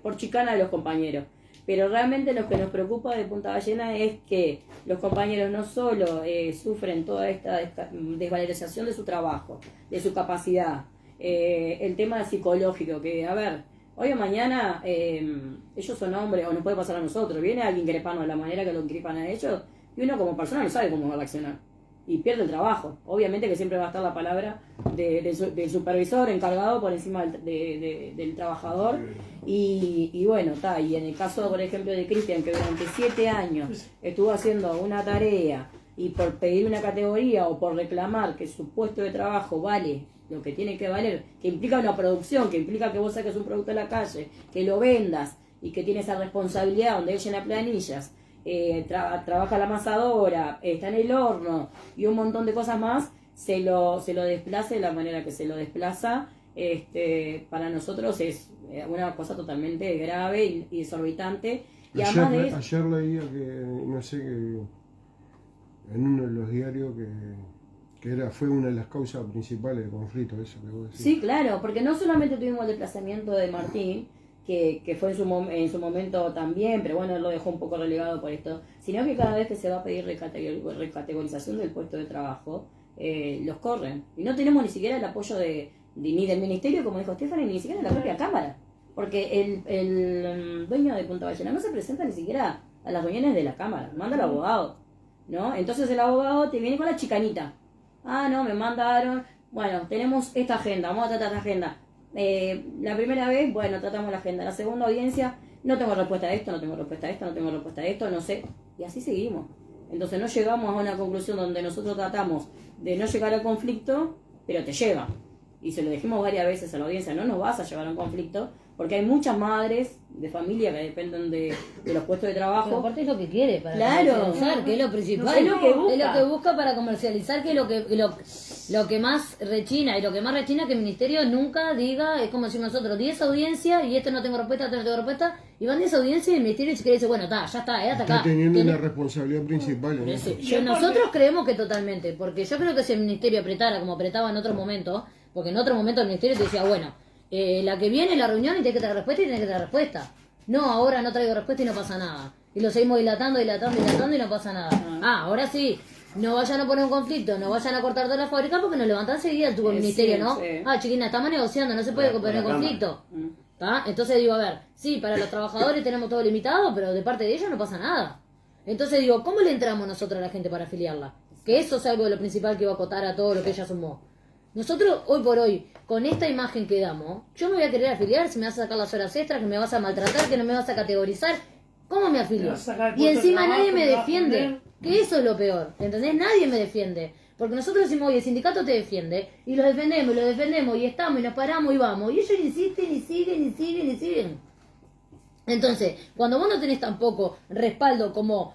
por chicana de los compañeros. Pero realmente lo que nos preocupa de Punta Ballena es que los compañeros no solo sufren toda esta desvalorización de su trabajo, de su capacidad, el tema psicológico, que a ver, hoy o mañana ellos son hombres, o nos puede pasar a nosotros, viene alguien increparnos de la manera que lo increpan a ellos, y uno como persona no sabe cómo va a reaccionar, y pierde el trabajo. Obviamente que siempre va a estar la palabra del supervisor encargado por encima del trabajador, y bueno, está. Y en el caso, por ejemplo, de Cristian, que durante 7 años estuvo haciendo una tarea, y por pedir una categoría o por reclamar que su puesto de trabajo vale lo que tiene que valer, que implica una producción, que implica que vos saques un producto a la calle, que lo vendas, y que tiene esa responsabilidad donde él llena planillas, trabaja la amasadora, está en el horno y un montón de cosas más, se lo desplace de la manera que se lo desplaza. Para nosotros es una cosa totalmente grave y exorbitante. Y ayer leía que, no sé, que en uno de los diarios que fue una de las causas principales del conflicto, eso que vos decís. Sí, claro, porque no solamente tuvimos el desplazamiento de Martín, que fue en su momento también, pero bueno, él lo dejó un poco relegado por esto, sino que cada vez que se va a pedir recategorización del puesto de trabajo, los corren. Y no tenemos ni siquiera el apoyo ni del ministerio, como dijo Stephanie, ni siquiera de la propia Cámara. Porque el dueño de Punta Ballena no se presenta ni siquiera a las reuniones de la Cámara, manda al abogado, ¿no? Entonces el abogado te viene con la chicanita. Ah, no, me mandaron, bueno, tenemos esta agenda, vamos a tratar esta agenda. La primera vez, bueno, tratamos la agenda. La segunda audiencia, no tengo respuesta a esto, no tengo respuesta a esto, no tengo respuesta a esto, no sé. Y así seguimos. Entonces no llegamos a una conclusión donde nosotros tratamos de no llegar al conflicto, pero te lleva. Y se lo dijimos varias veces a la audiencia, no nos vas a llevar a un conflicto, porque hay muchas madres de familia que dependen de los puestos de trabajo. Pero aparte es lo que quiere para claro, comercializar, que es lo principal. No, es lo que busca. Es lo que busca para comercializar, que es lo que más rechina. Y lo que más rechina que el ministerio nunca diga, es como decimos nosotros, 10 audiencias y esto no tengo respuesta, esto no tengo respuesta. Y van 10 audiencias y el ministerio se quiere decir, bueno, ya está, hasta acá. Está teniendo una responsabilidad principal en eso. Nosotros creemos que totalmente, porque yo creo que si el ministerio apretara como apretaba en otro momento, porque en otro momento el ministerio te decía, bueno, la que viene la reunión y tiene que traer respuesta y tiene que traer respuesta. No, ahora no traigo respuesta y no pasa nada. Y lo seguimos dilatando y no pasa nada. Ahora sí. No vayan a poner un conflicto, no vayan a cortar toda la fábrica porque nos levantan enseguida el tubo ministerio, ¿no? Sí. Chiquina, estamos negociando, no se puede poner conflicto. ¿Tá? Entonces digo, a ver, sí, para los trabajadores tenemos todo limitado, pero de parte de ellos no pasa nada. Entonces digo, ¿cómo le entramos nosotros a la gente para afiliarla? Que eso es algo de lo principal que va a acotar a todo lo que ella sumó. Nosotros, hoy por hoy, con esta imagen que damos, yo me voy a querer afiliar si me vas a sacar las horas extras, que me vas a maltratar, que no me vas a categorizar. ¿Cómo me afilio? Y encima nadie me defiende. Que eso es lo peor, ¿entendés? Nadie me defiende. Porque nosotros decimos, oye, el sindicato te defiende, y los defendemos, y estamos, y nos paramos, y vamos. Y ellos insisten, y siguen. Entonces, cuando vos no tenés tampoco respaldo como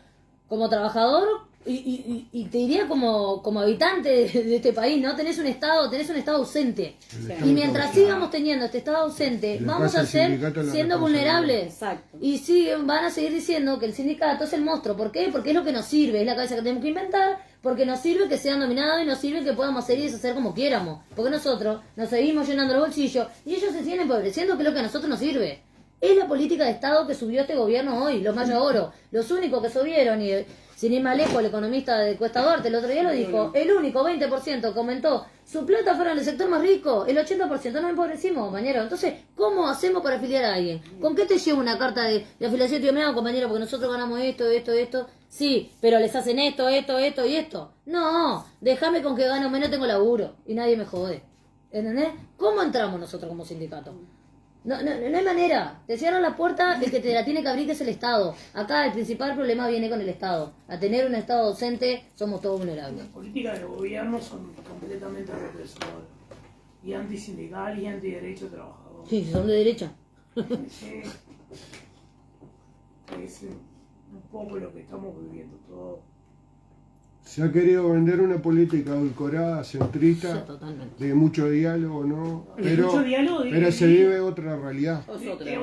trabajador, y te diría como habitante de este país, ¿no? Tenés un estado ausente. Y mientras sigamos teniendo este estado ausente, vamos a seguir siendo vulnerables. Exacto. Y sí, van a seguir diciendo que el sindicato es el monstruo. ¿Por qué? Porque es lo que nos sirve, es la cabeza que tenemos que inventar, porque nos sirve que sean dominados y nos sirve que podamos hacer y deshacer como quieramos. Porque nosotros nos seguimos llenando los bolsillos y ellos se siguen empobreciendo, que es lo que a nosotros nos sirve. Es la política de Estado que subió este gobierno hoy, los Mayo Oro. Los únicos que subieron, y sin ir más lejos, el economista de Cuesta Duarte el otro día lo dijo, el único 20% que aumentó su plata fueron el sector más rico, el 80% nos empobrecimos, compañero. Entonces, ¿cómo hacemos para afiliar a alguien? ¿Con qué te llevo una carta de afiliación? Te digo, mira, compañero, porque nosotros ganamos esto. Sí, pero les hacen esto y esto. No, déjame con que gano menos, tengo laburo y nadie me jode. ¿Entendés? ¿Cómo entramos nosotros como sindicato? No hay manera. Te cierran la puerta, el que te la tiene que abrir que es el Estado. Acá el principal problema viene con el Estado. A tener un Estado ausente somos todos vulnerables. Las políticas del gobierno son completamente represoras y antisindicales y antiderecho trabajador. Sí, son de derecha. Sí. Es un poco lo que estamos viviendo todos. Se ha querido vender una política edulcorada, centrista, Sí, totalmente. de mucho diálogo, ¿no? De mucho diálogo, pero se vive otra realidad. O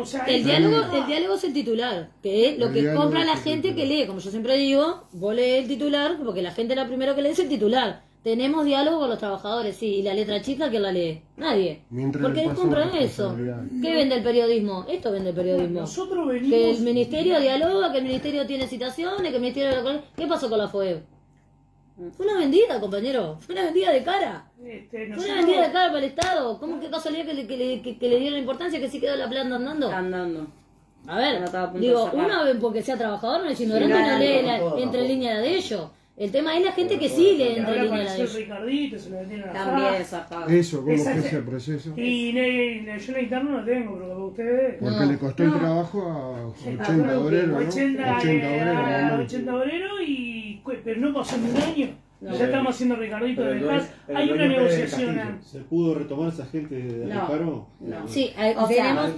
sea, El diálogo es el titular, que es lo El que diálogo compra es la el gente titular. que lee. Como yo siempre digo, vos lees el titular, porque la gente lo primero que lee es el titular. Tenemos diálogo con los trabajadores, sí, y la letra chica, ¿quién la lee? Nadie. Mientras Porque le les pasan compran las eso. responsabilidades. ¿Qué vende el periodismo? Esto vende el periodismo. nosotros venimos... Que el ministerio dialoga, que el ministerio tiene citaciones, que el ministerio... ¿Qué pasó con la FOEB? Fue una vendida, compañero. Fue una vendida de cara. Fue una vendida de cara para el Estado. ¿Cómo qué casualidad que le dieron la importancia que sí quedó la planta andando? Andando. A ver, No estaba a punto digo, de cerrar. una vez porque sea trabajador, no es ignorante, Sí, no lee claro, entre líneas la de ellos. El tema es la gente que sí lee entre Ahora líneas la de apareció ellos. Ricardito, se lo vendieron a la También FAS. zafado. Eso, ¿cómo Esa- que es el proceso? Y yo la interna no tengo, pero para ustedes... Porque No, le costó el trabajo a 80 obreros, ¿no? 80 obreros, más o menos. 80 obreros, pero no pasó ni un año. No. Ya estamos haciendo Ricardito Pero de el paz. dueño- pero Hay el una dueño Pérez negociación Castillo. antes. ¿Se pudo retomar esa gente de No. paro? No. Sí, O sea, tenemos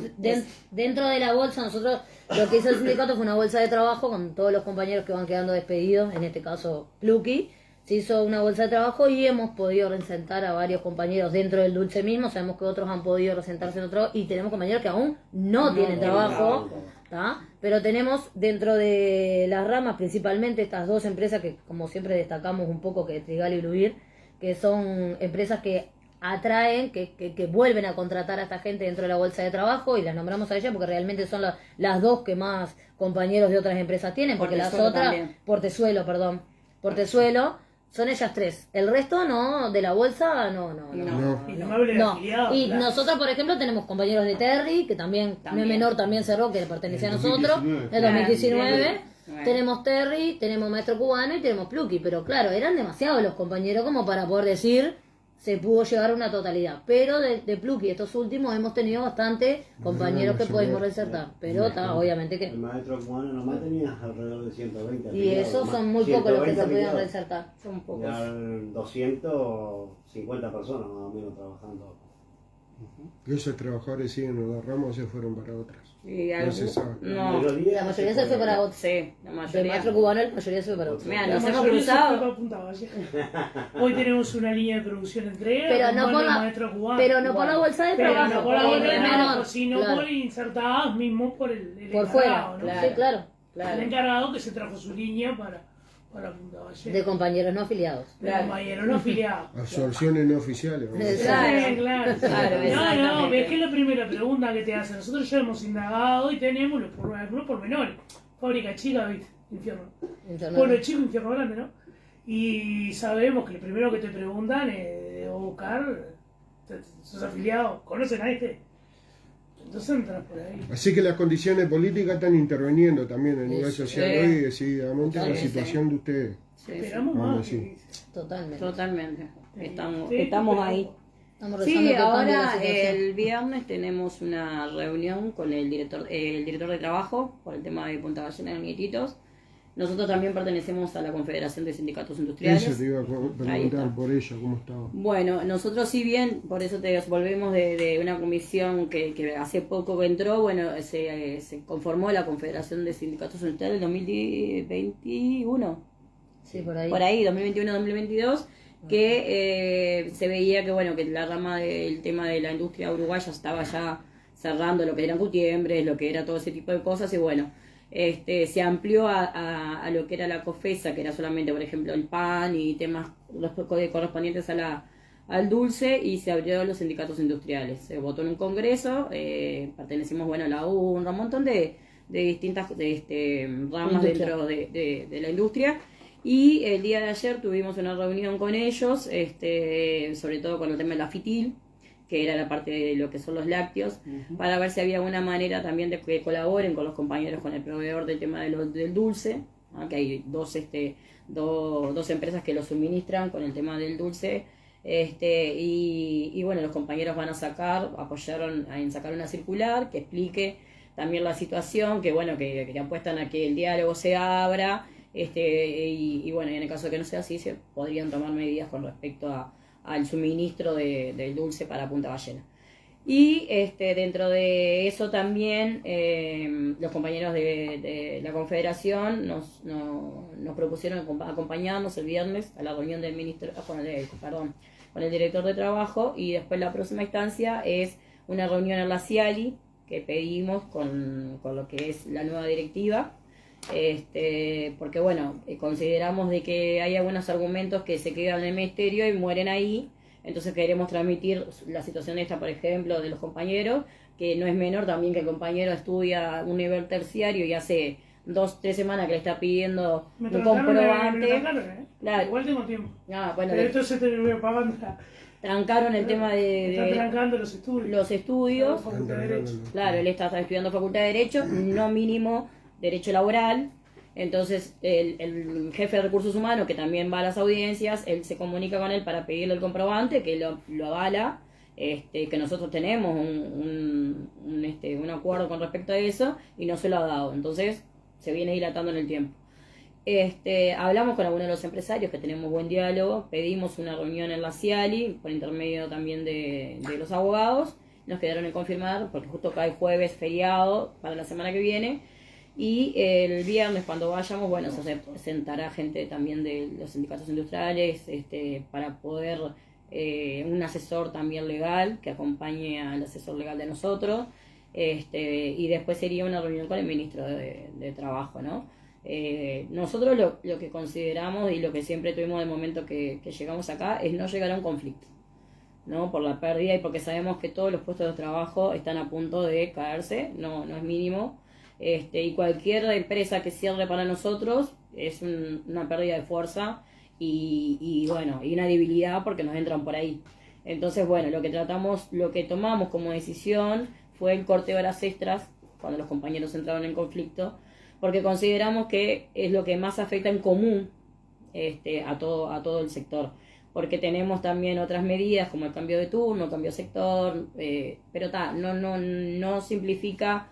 dentro de la bolsa, nosotros lo que hizo el sindicato fue una bolsa de trabajo con todos los compañeros que van quedando despedidos, en este caso Pluki. Se hizo una bolsa de trabajo y hemos podido resentar a varios compañeros dentro del dulce mismo. Sabemos que otros han podido resentarse en otro y tenemos compañeros que aún no tienen trabajo. ¿Tá? Pero tenemos dentro de las ramas principalmente estas dos empresas que como siempre destacamos un poco, que es Trigal y Bluir, que son empresas que atraen, que vuelven a contratar a esta gente dentro de la bolsa de trabajo, y las nombramos a ellas porque realmente son las dos que más compañeros de otras empresas tienen, porque las Portezuelo otras, también. Portezuelo, son ellas tres. El resto no, de la bolsa no. No. Y no me hable de No, afiliados. y claro. nosotros, por ejemplo, tenemos compañeros de Terry, que también, no es menor, también cerró, que le pertenecía a En nosotros, 2019. en 2019. Bueno. Tenemos Terry, tenemos Maestro Cubano y tenemos Pluki, pero claro, eran demasiados los compañeros como para poder decir se pudo llegar a una totalidad. Pero de Pluki, estos últimos, hemos tenido bastante compañeros que pudimos resaltar, pero obviamente El que... maestro cubano nomás tenía alrededor de 120 Y afiliados, esos más. son muy pocos los que 120 se pudieron afiliados. resaltar. Son pocos. Ya 250 personas más o menos trabajando. Y esos trabajadores siguen en la rama o se fueron para otras. Y No se sabe. No, La mayoría se fue para otro. sí, la Del mayoría. Maestro Cubano, la mayoría se fue para otro. Mira, La nos hemos mayoría se fue cruzado. para Punta Valle. Hoy tenemos una línea de producción entrega. Pero con no por el la, maestro cubano. pero no por la bolsa de Pero trabajo, no por la porque bolsa de es trabajo, menor, sino claro. por insertadas mismo por el Por encargado, fuera, ¿no? claro. sí, claro. El encargado que se trajo su línea para Punta Ballena. De compañeros no afiliados. De compañeros no afiliados. Absorciones no oficiales. ¿no? Exacto. Claro. Claro, No, exactamente. es que es la primera pregunta que te hacen. Nosotros ya hemos indagado y tenemos algunos pormenores. Fábrica chica, ¿viste? Infierno. Pueblo chico, infierno grande, ¿no? Y sabemos que lo primero que te preguntan es buscar, ¿sos afiliado? ¿Conocen a este? Entonces entras por ahí. Así que las condiciones políticas están interviniendo también a nivel social Sí. hoy, decididamente, en la Sí, situación de ustedes. Sí, sí. Esperamos Vamos a más. decir. Totalmente. Totalmente. Sí, Estamos pero- ahí. Estamos rezando Sí, que cambie la ahora situación. el viernes tenemos una reunión con el director de trabajo por el tema de Punta Ballena de Nietitos. Nosotros también pertenecemos a la Confederación de Sindicatos Industriales. Eso te iba a Ahí preguntar está. por ella, cómo estaba. Bueno, nosotros si bien, por eso te volvemos de una comisión que hace poco que entró, bueno, se conformó la Confederación de Sindicatos Industriales en 2021. Sí, por ahí. Por ahí, 2021-2022, que se veía que bueno que la rama del tema de la industria uruguaya estaba ya cerrando lo que eran cutiembres, lo que era todo ese tipo de cosas, y bueno, se amplió a lo que era la COFESA, que era solamente, por ejemplo, el pan y temas los correspondientes al dulce, y se abrió los sindicatos industriales. Se votó en un congreso, pertenecimos, bueno, a la UNRWA, un montón de distintas ramas Industria. dentro de la industria. Y el día de ayer tuvimos una reunión con ellos, sobre todo con el tema de la FITIL, que era la parte de lo que son los lácteos, para ver si había alguna manera también de que colaboren con los compañeros, con el proveedor del tema del dulce, ¿no? Que hay dos empresas que lo suministran con el tema del dulce, y bueno, los compañeros van a apoyaron en sacar una circular que explique también la situación, que bueno, que apuestan a que el diálogo se abra, y bueno, en el caso de que no sea así, se podrían tomar medidas con respecto al suministro del dulce para Punta Ballena. Y dentro de eso también los compañeros de la Confederación nos propusieron acompañarnos el viernes a la reunión del ministro, con el director de trabajo, y después la próxima instancia es una reunión en la CIALI que pedimos con lo que es la nueva directiva. Porque bueno, consideramos de que hay algunos argumentos que se quedan en el ministerio y mueren ahí, entonces queremos transmitir la situación esta, por ejemplo, de los compañeros, que no es menor también que el compañero estudia un nivel terciario y hace 2-3 semanas que le está pidiendo Me un trancaron, comprobante. me trancaron, Claro. Igual tengo tiempo. Bueno, Pero esto se terminó pagando. trancaron el tema Están de trancando los estudios. los estudios. Facultad de Derecho. Claro, él está estudiando Facultad de Derecho, no mínimo Derecho Laboral. Entonces el jefe de Recursos Humanos, que también va a las audiencias, él se comunica con él para pedirle el comprobante, que lo avala, que nosotros tenemos un acuerdo con respecto a eso, y no se lo ha dado. Entonces se viene dilatando en el tiempo. Hablamos con algunos de los empresarios, que tenemos buen diálogo, pedimos una reunión en la CIALI por intermedio también de los abogados, nos quedaron en confirmar porque justo cae jueves feriado para la semana que viene, y el viernes cuando vayamos, bueno, se sentará gente también de los sindicatos industriales, para poder un asesor también legal que acompañe al asesor legal de nosotros, y después sería una reunión con el ministro de Trabajo, ¿no? Nosotros lo que consideramos y lo que siempre tuvimos de momento que llegamos acá es no llegar a un conflicto, ¿no? Por la pérdida y porque sabemos que todos los puestos de trabajo están a punto de caerse, no es mínimo, y cualquier empresa que cierre para nosotros es una pérdida de fuerza y bueno, y una debilidad porque nos entran por ahí. Entonces, bueno, lo que tomamos como decisión fue el corte de horas extras cuando los compañeros entraron en conflicto, porque consideramos que es lo que más afecta en común a todo el sector, porque tenemos también otras medidas como el cambio de turno, cambio de sector, pero no simplifica.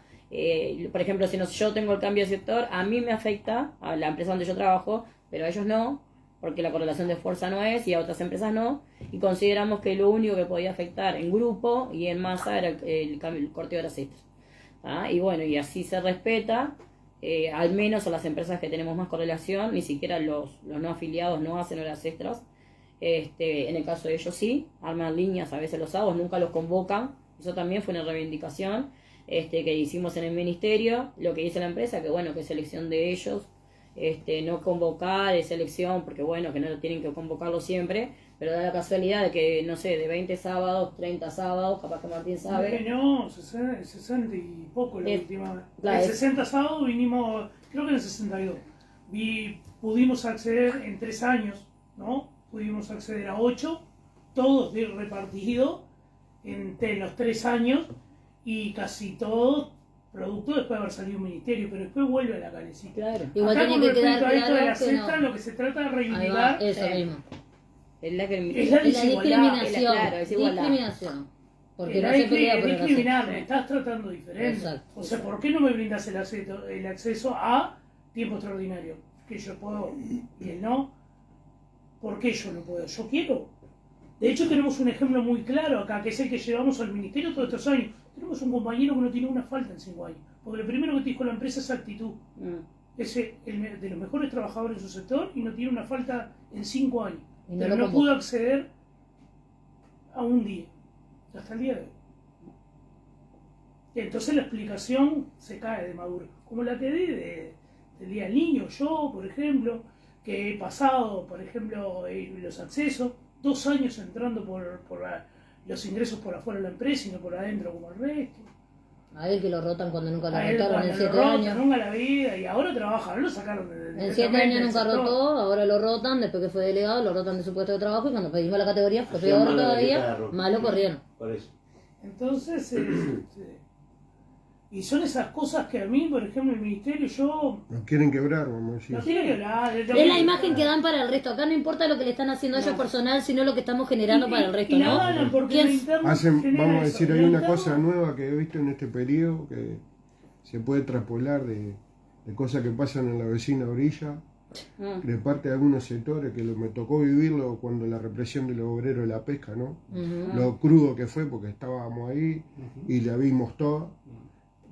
Por ejemplo, si yo tengo el cambio de sector, a mí me afecta a la empresa donde yo trabajo, pero a ellos no, porque la correlación de fuerza no es, y a otras empresas no, y consideramos que lo único que podía afectar en grupo y en masa era el corte de horas extras. Y bueno, y así se respeta. Al menos a las empresas que tenemos más correlación, ni siquiera los no afiliados no hacen horas extras. En el caso de ellos sí, arman líneas a veces los sábados, nunca los convocan. Eso también fue una reivindicación que hicimos en el ministerio. Lo que dice la empresa, que bueno, que es elección de ellos, no convocar esa elección, porque bueno, que no tienen que convocarlo siempre, pero da la casualidad de que, no sé, de 20 sábados, 30 sábados, capaz que Martín sabe. No, 60 y poco la última vez. Claro, En 60 sábados vinimos, creo que en el 62. Pudimos acceder en 3 años, ¿no? Pudimos acceder a 8, todos repartidos entre los 3 años y casi todos producto después de haber salido un ministerio, pero después vuelve a la calecita. Claro. Igual Acá, tiene con que quedar respecto a esto de claro la que cesta, no. lo que se trata de Ahí va, reivindicar eso es mismo. Es la, la Es la desigualdad. discriminación. Claro, es igualdad. Discriminación. Porque Era no se pelea por el discriminar, racismo. me estás tratando diferente. Exacto, O sea, exacto. ¿por qué no me brindas el acceso a tiempo extraordinario? Que yo puedo y él no. ¿Por qué yo no puedo? Yo quiero. De hecho, tenemos un ejemplo muy claro acá, que es el que llevamos al ministerio todos estos años. Tenemos un compañero que no tiene una falta en 5 años. Porque lo primero que te dijo la empresa es actitud. Es de los mejores trabajadores de su sector y no tiene una falta en 5 años. Y no Pero lo no pudo acceder a un día. Hasta el día de hoy. Entonces la explicación se cae de Maduro. Como la que di del Día del Niño. Yo, por ejemplo, que he pasado, por ejemplo, los accesos, 2 años entrando por los ingresos por afuera de la empresa y no por adentro como el resto. A él que lo rotan cuando nunca lo A él rotaron en cuando 7 lo rotan, años. nunca la vida, y ahora trabaja, lo sacaron En 7 años nunca rotó, ahora lo rotan, después que fue delegado, lo rotan de su puesto de trabajo y cuando pedimos la categoría fue Hacían peor mala todavía, delita, más lo corrieron. Por eso. Entonces, sí. Y son esas cosas que a mí, por ejemplo, el ministerio, yo Nos quieren quebrar, vamos a decir. no tiene que hablar. Es la imagen que dan para el resto, acá no importa lo que le están haciendo a ellos personal, sino lo que estamos generando para el resto, y la ¿no? ganan porque ¿Quién- la interna Hacen, genera vamos a eso. decir, hay La una interna- cosa nueva que he visto en este periodo que se puede traspolar de cosas que pasan en la vecina orilla, de parte de algunos sectores, que me tocó vivirlo cuando la represión de los obreros de la pesca, ¿no? Lo crudo que fue porque estábamos ahí y la vimos toda.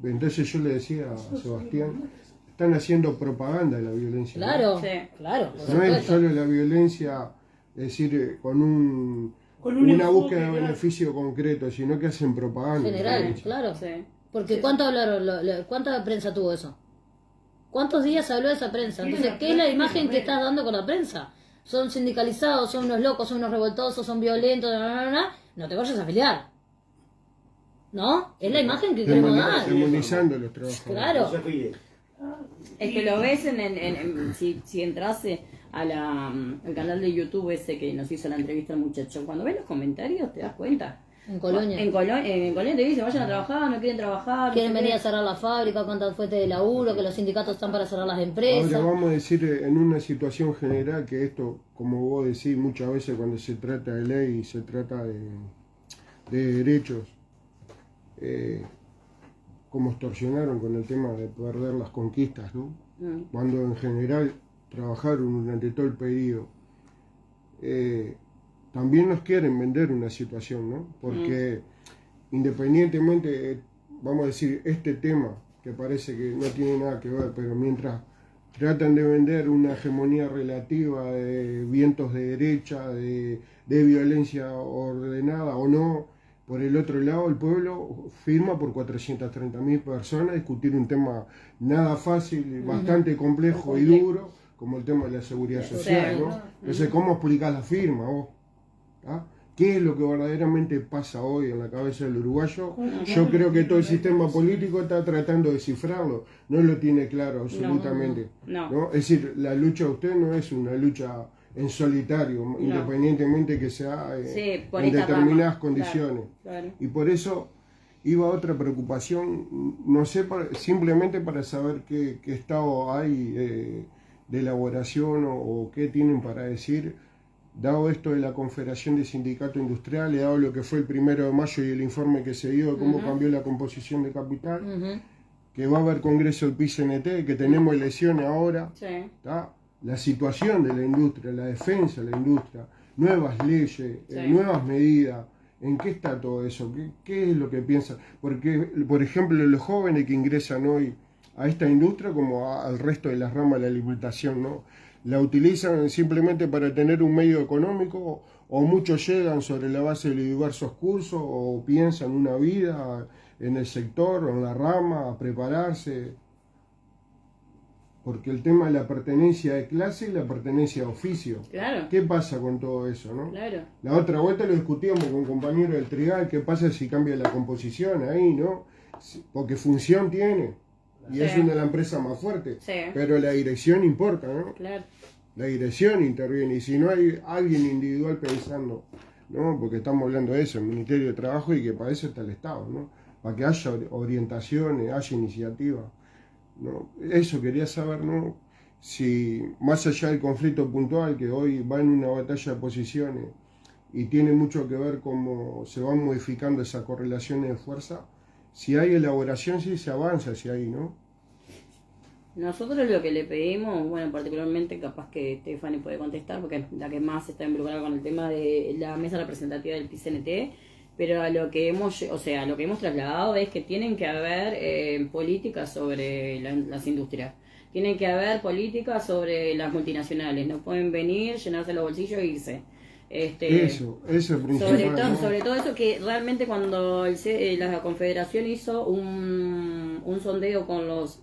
Entonces yo le decía a Sebastián, están haciendo propaganda de la violencia. ¿no? Claro, Sí. claro, por No es supuesto. solo la violencia, es decir, con Con una enfoque, búsqueda de claro. beneficio concreto, sino que hacen propaganda. de la General, violencia. claro. Sí. Porque ¿cuánto hablaron? ¿Cuánta prensa tuvo eso? ¿Cuántos días habló esa prensa? Entonces, ¿qué es la imagen que estás dando con la prensa? Son sindicalizados, son unos locos, son unos revoltosos, son violentos, no te vayas a afiliar. ¿No? Es la imagen que queremos dar. Demonizando a los trabajadores. Claro. No se afile. Es que lo ves si entrase al canal de YouTube ese que nos hizo la entrevista al muchacho, cuando ves los comentarios te das cuenta. En Colonia. En Colonia te dicen, vayan a trabajar, no quieren trabajar. Quieren no sé venir a qué. cerrar la fábrica, cuántas fuentes de laburo, que los sindicatos están para cerrar las empresas. Ahora vamos a decir en una situación general que esto, como vos decís, muchas veces cuando se trata de ley y se trata de derechos, como extorsionaron con el tema de perder las conquistas, ¿no? Cuando en general trabajaron durante todo el periodo. También nos quieren vender una situación, ¿no? Porque independientemente, vamos a decir, este tema, que parece que no tiene nada que ver, pero mientras tratan de vender una hegemonía relativa de vientos de derecha, de violencia ordenada o no, por el otro lado el pueblo firma por 430.000 personas discutir un tema nada fácil, bastante complejo y duro, como el tema de la seguridad social, ¿no? Entonces, ¿cómo explicás la firma vos? ¿Ah? ¿Qué es lo que verdaderamente pasa hoy en la cabeza del uruguayo? Yo creo que todo el sistema político está tratando de cifrarlo, no lo tiene claro absolutamente. No. Es decir, la lucha de usted no es una lucha en solitario, independientemente que sea Sí, por en esta determinadas rama. condiciones. Claro. Y por eso iba otra preocupación, no sé, simplemente para saber qué estado hay de elaboración o qué tienen para decir, dado esto de la Confederación de Sindicatos Industriales, dado lo que fue el 1 de mayo y el informe que se dio de cómo cambió la composición de capital, que va a haber congreso del PICNT, que tenemos elecciones ahora, Sí. ¿tá? La situación de la industria, la defensa de la industria, nuevas leyes, nuevas medidas. ¿En qué está todo eso? ¿Qué es lo que piensan? Porque, por ejemplo, los jóvenes que ingresan hoy a esta industria, como al resto de las ramas de la alimentación, ¿no? La utilizan simplemente para tener un medio económico, o muchos llegan sobre la base de diversos cursos, o piensan una vida en el sector o en la rama, a prepararse. porque el tema de la pertenencia de clase y la pertenencia de oficio. Claro, ¿Qué pasa con todo eso, no? claro. La otra vuelta lo discutíamos con un compañero del Trigal, ¿qué pasa si cambia la composición ahí, no? Porque función tiene, y Sí. es una de las empresas más fuertes, Sí. pero la dirección importa, ¿no? Claro. La dirección interviene, y si no hay alguien individual pensando, ¿no? Porque estamos hablando de eso, el Ministerio de Trabajo, y que para eso está el Estado, ¿no? Para que haya orientaciones, haya iniciativa, ¿no? Eso quería saber, ¿no? Si más allá del conflicto puntual, que hoy va en una batalla de posiciones y tiene mucho que ver cómo se van modificando esas correlaciones de fuerza, si hay elaboración, si se avanza hacia ahí, ¿no? Nosotros lo que le pedimos, bueno, particularmente capaz que Stephanie puede contestar, porque es la que más está involucrada con el tema de la mesa representativa del PCNT, pero a lo que hemos, o sea, lo que hemos trasladado es que tienen que haber políticas sobre las industrias, tienen que haber políticas sobre las multinacionales, no pueden venir, llenarse los bolsillos e irse. Eso es principal, ¿no? Sobre todo eso que realmente cuando la Confederación hizo un sondeo con los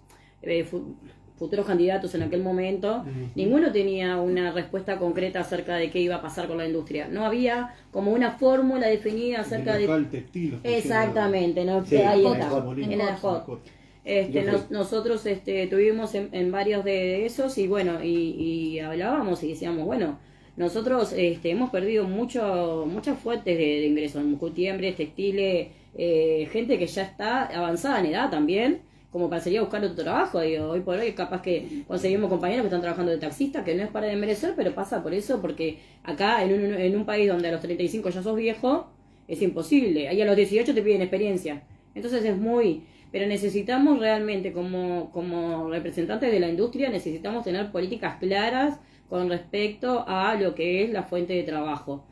futuros candidatos en aquel momento, ninguno tenía una respuesta concreta acerca de qué iba a pasar con la industria. No había como una fórmula definida acerca El de... local textil, Exactamente, ¿no? Sí, Ahí en está, Hot. en el Hot. Yo fui. Nosotros tuvimos en varios de esos y bueno, y hablábamos y decíamos, bueno, nosotros hemos perdido muchas fuentes de ingresos, cutiembres, textiles, gente que ya está avanzada en edad también, como para salir a buscar otro trabajo. Digo, hoy por hoy capaz que conseguimos compañeros que están trabajando de taxista, que no es para desmerecer, pero pasa por eso, porque acá en un país donde a los 35 ya sos viejo, es imposible. Ahí a los 18 te piden experiencia. Entonces es muy... Pero necesitamos realmente, como representantes de la industria, necesitamos tener políticas claras con respecto a lo que es la fuente de trabajo.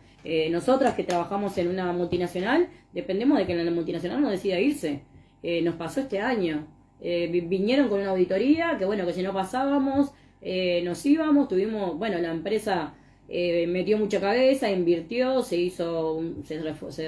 Nosotras que trabajamos en una multinacional, dependemos de que la multinacional no decida irse. Nos pasó este año. Vinieron con una auditoría, que bueno, que si no pasábamos, nos íbamos, la empresa metió mucha cabeza, invirtió, se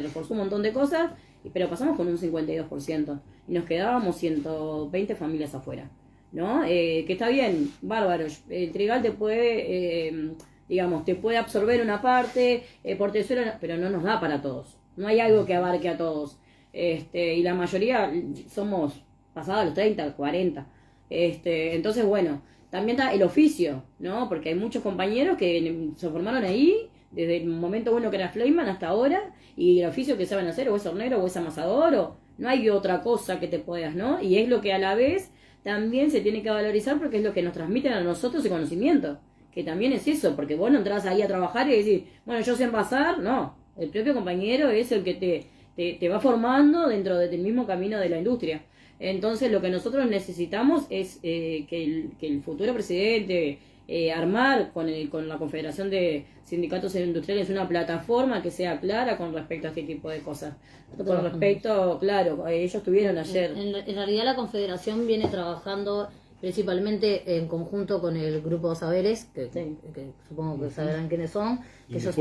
reforzó un montón de cosas, pero pasamos con un 52%, y nos quedábamos 120 familias afuera, ¿no? Que está bien, bárbaro, el Trigal te puede, te puede absorber una parte, por tercero, pero no nos da para todos, no hay algo que abarque a todos, y la mayoría somos pasados los 30, 40, entonces bueno, también está el oficio, ¿no? Porque hay muchos compañeros que se formaron ahí, desde el momento uno que era Fleiman hasta ahora, y el oficio que saben hacer, o es hornero, o es amasador, o no hay otra cosa que te puedas, ¿no? Y es lo que a la vez también se tiene que valorizar, porque es lo que nos transmiten a nosotros el conocimiento, que también es eso, porque vos no entras ahí a trabajar y decís, bueno, yo sé envasar, no, el propio compañero es el que te va formando dentro del mismo camino de la industria. Entonces lo que nosotros necesitamos es que el futuro presidente armar con la Confederación de Sindicatos Industriales una plataforma que sea clara con respecto a este tipo de cosas. Con respecto, claro, ellos tuvieron ayer... En realidad la Confederación viene trabajando principalmente en conjunto con el Grupo de Saberes, que supongo que sabrán quiénes son, que ellos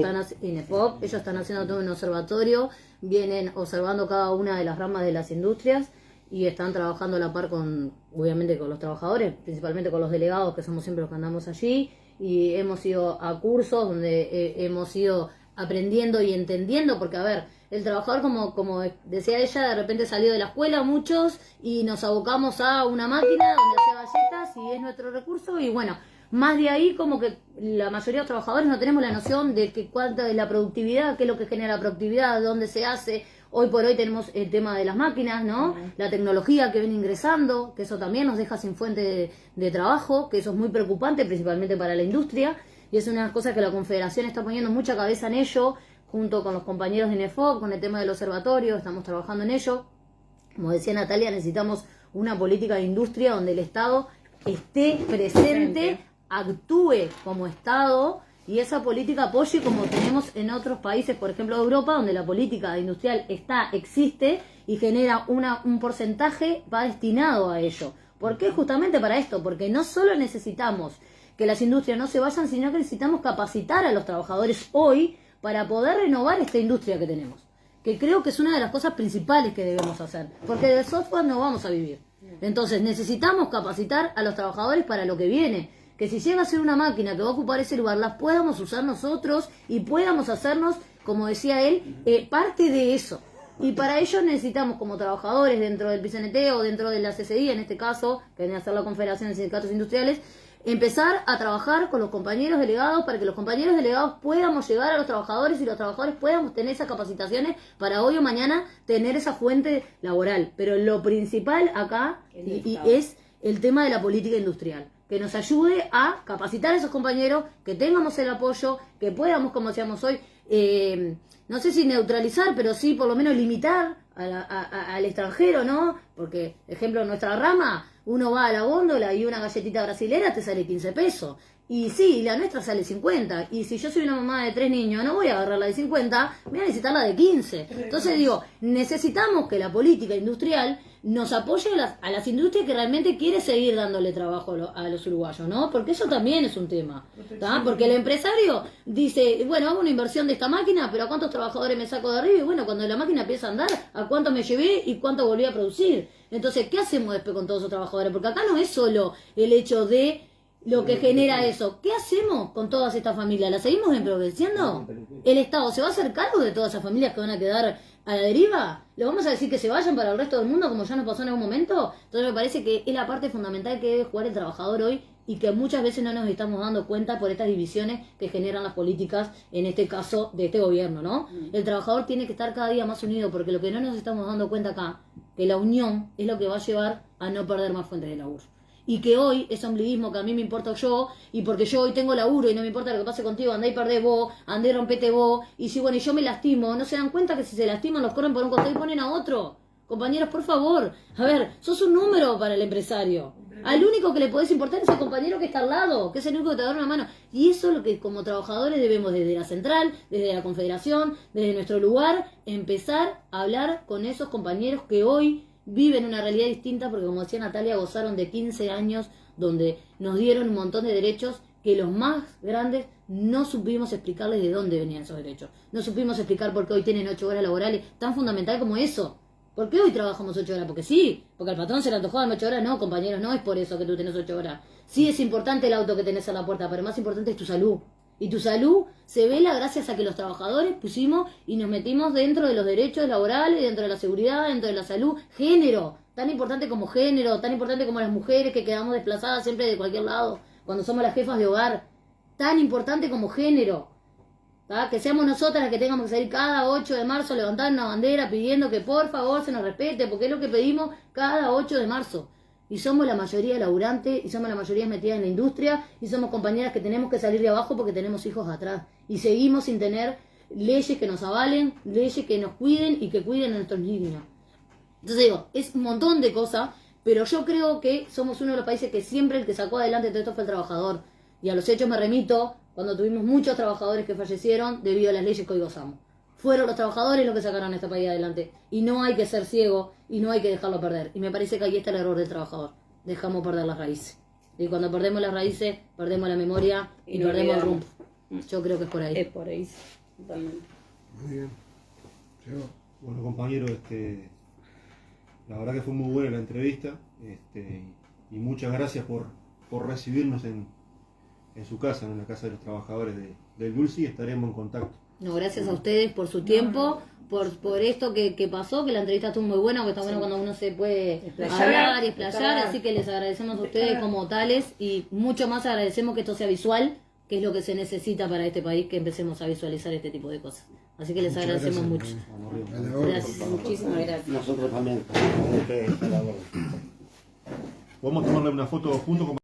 están haciendo todo un observatorio, vienen observando cada una de las ramas de las industrias, y están trabajando a la par obviamente con los trabajadores, principalmente con los delegados, que somos siempre los que andamos allí, y hemos ido a cursos donde hemos ido aprendiendo y entendiendo, porque a ver, el trabajador, como decía ella, de repente salió de la escuela muchos y nos abocamos a una máquina donde hace galletas y es nuestro recurso, y bueno, más de ahí como que la mayoría de los trabajadores no tenemos la noción de cuánta es la productividad, qué es lo que genera la productividad, dónde se hace. Hoy por hoy tenemos el tema de las máquinas, ¿no? La tecnología que viene ingresando, que eso también nos deja sin fuente de trabajo, que eso es muy preocupante, principalmente para la industria, y es una de las cosas que la Confederación está poniendo mucha cabeza en ello, junto con los compañeros de NEFOP, con el tema del observatorio, estamos trabajando en ello. Como decía Natalia, necesitamos una política de industria donde el Estado esté presente, actúe como Estado, y esa política apoye como tenemos en otros países, por ejemplo de Europa, donde la política industrial existe y genera un porcentaje va destinado a ello. ¿Por qué? Justamente para esto, porque no solo necesitamos que las industrias no se vayan, sino que necesitamos capacitar a los trabajadores hoy para poder renovar esta industria que tenemos, que creo que es una de las cosas principales que debemos hacer, porque del software no vamos a vivir. Entonces necesitamos capacitar a los trabajadores para lo que viene. Que si llega a ser una máquina que va a ocupar ese lugar, las podamos usar nosotros y podamos hacernos, como decía él, parte de eso. Y para ello necesitamos, como trabajadores dentro del PCNT o dentro de la CCI, en este caso, que viene a ser la Confederación de Sindicatos Industriales, empezar a trabajar con los compañeros delegados para que los compañeros delegados podamos llegar a los trabajadores y los trabajadores podamos tener esas capacitaciones para hoy o mañana tener esa fuente laboral. Pero lo principal acá es el tema de la política industrial, que nos ayude a capacitar a esos compañeros, que tengamos el apoyo, que podamos, como decíamos hoy, no sé si neutralizar, pero sí por lo menos limitar al extranjero, ¿no? Porque, ejemplo, en nuestra rama, uno va a la góndola y una galletita brasilera te sale 15 pesos. Y sí, la nuestra sale 50. Y si yo soy una mamá de 3 niños, no voy a agarrar la de 50, voy a necesitar la de 15. Entonces digo, necesitamos que la política industrial nos apoye a las industrias que realmente quiere seguir dándole trabajo a los uruguayos, ¿no? Porque eso también es un tema, ¿tá? Porque el empresario dice, bueno, hago una inversión de esta máquina, pero ¿a cuántos trabajadores me saco de arriba? Y bueno, cuando la máquina empieza a andar, ¿a cuánto me llevé y cuánto volví a producir? Entonces, ¿qué hacemos después con todos esos trabajadores? Porque acá no es solo el hecho de lo que genera eso. ¿Qué hacemos con todas estas familias? ¿Las seguimos empobreciendo? ¿El Estado se va a hacer cargo de todas esas familias que van a quedar a la deriva? ¿Le vamos a decir que se vayan para el resto del mundo como ya nos pasó en algún momento? Entonces me parece que es la parte fundamental que debe jugar el trabajador hoy y que muchas veces no nos estamos dando cuenta por estas divisiones que generan las políticas, en este caso de este gobierno, ¿no? El trabajador tiene que estar cada día más unido, porque lo que no nos estamos dando cuenta acá, que la unión es lo que va a llevar a no perder más fuentes de laburo. Y que hoy ese ombliguismo que a mí me importa yo, y porque yo hoy tengo laburo y no me importa lo que pase contigo, andá y perdés vos, andá y rompete vos, y si bueno, y yo me lastimo, ¿no se dan cuenta que si se lastiman los corren por un costado y ponen a otro? Compañeros, por favor, a ver, sos un número para el empresario. Al único que le podés importar es el compañero que está al lado, que es el único que te da una mano. Y eso es lo que como trabajadores debemos desde la central, desde la confederación, desde nuestro lugar, empezar a hablar con esos compañeros que hoy viven una realidad distinta, porque como decía Natalia, gozaron de 15 años donde nos dieron un montón de derechos que los más grandes no supimos explicarles de dónde venían esos derechos. No supimos explicar por qué hoy tienen 8 horas laborales tan fundamental como eso. ¿Por qué hoy trabajamos 8 horas? Porque sí, porque al patrón se le antojó darme 8 horas. No, compañeros, no es por eso que tú tenés 8 horas. Sí es importante el auto que tenés a la puerta, pero más importante es tu salud. Y tu salud se vela gracias a que los trabajadores pusimos y nos metimos dentro de los derechos laborales, dentro de la seguridad, dentro de la salud. Género, tan importante como género, tan importante como las mujeres que quedamos desplazadas siempre de cualquier lado, cuando somos las jefas de hogar. Tan importante como género. ¿Tá? Que seamos nosotras las que tengamos que salir cada 8 de marzo a levantar una bandera pidiendo que por favor se nos respete, porque es lo que pedimos cada 8 de marzo. Y somos la mayoría laburante, y somos la mayoría metidas en la industria, y somos compañeras que tenemos que salir de abajo porque tenemos hijos atrás. Y seguimos sin tener leyes que nos avalen, leyes que nos cuiden y que cuiden a nuestros niños. Entonces digo, es un montón de cosas, pero yo creo que somos uno de los países que siempre el que sacó adelante todo esto fue el trabajador. Y a los hechos me remito cuando tuvimos muchos trabajadores que fallecieron debido a las leyes que hoy gozamos. Fueron los trabajadores los que sacaron a este país adelante. Y no hay que ser ciego y no hay que dejarlo perder. Y me parece que ahí está el error del trabajador. Dejamos perder las raíces. Y cuando perdemos las raíces, perdemos la memoria y no perdemos el olvidamos. rumbo. Yo creo que es por ahí. Es por ahí, totalmente. Muy bien. Llegó. Bueno, compañero, la verdad que fue muy buena la entrevista, y muchas gracias por recibirnos en su casa, en la casa de los trabajadores del Dulce, y estaremos en contacto. No, gracias a ustedes por su tiempo, por esto que pasó, que la entrevista estuvo muy buena, porque está bueno cuando uno se puede hablar y explayar, así que les agradecemos a ustedes como tales, y mucho más agradecemos que esto sea visual, que es lo que se necesita para este país, que empecemos a visualizar este tipo de cosas. Así que les Muchas agradecemos gracias, mucho. Vamos arriba. A la orden. Gracias, muchísimas gracias. Nosotros también, como ustedes, a la orden. Vamos a tomarle una foto juntos.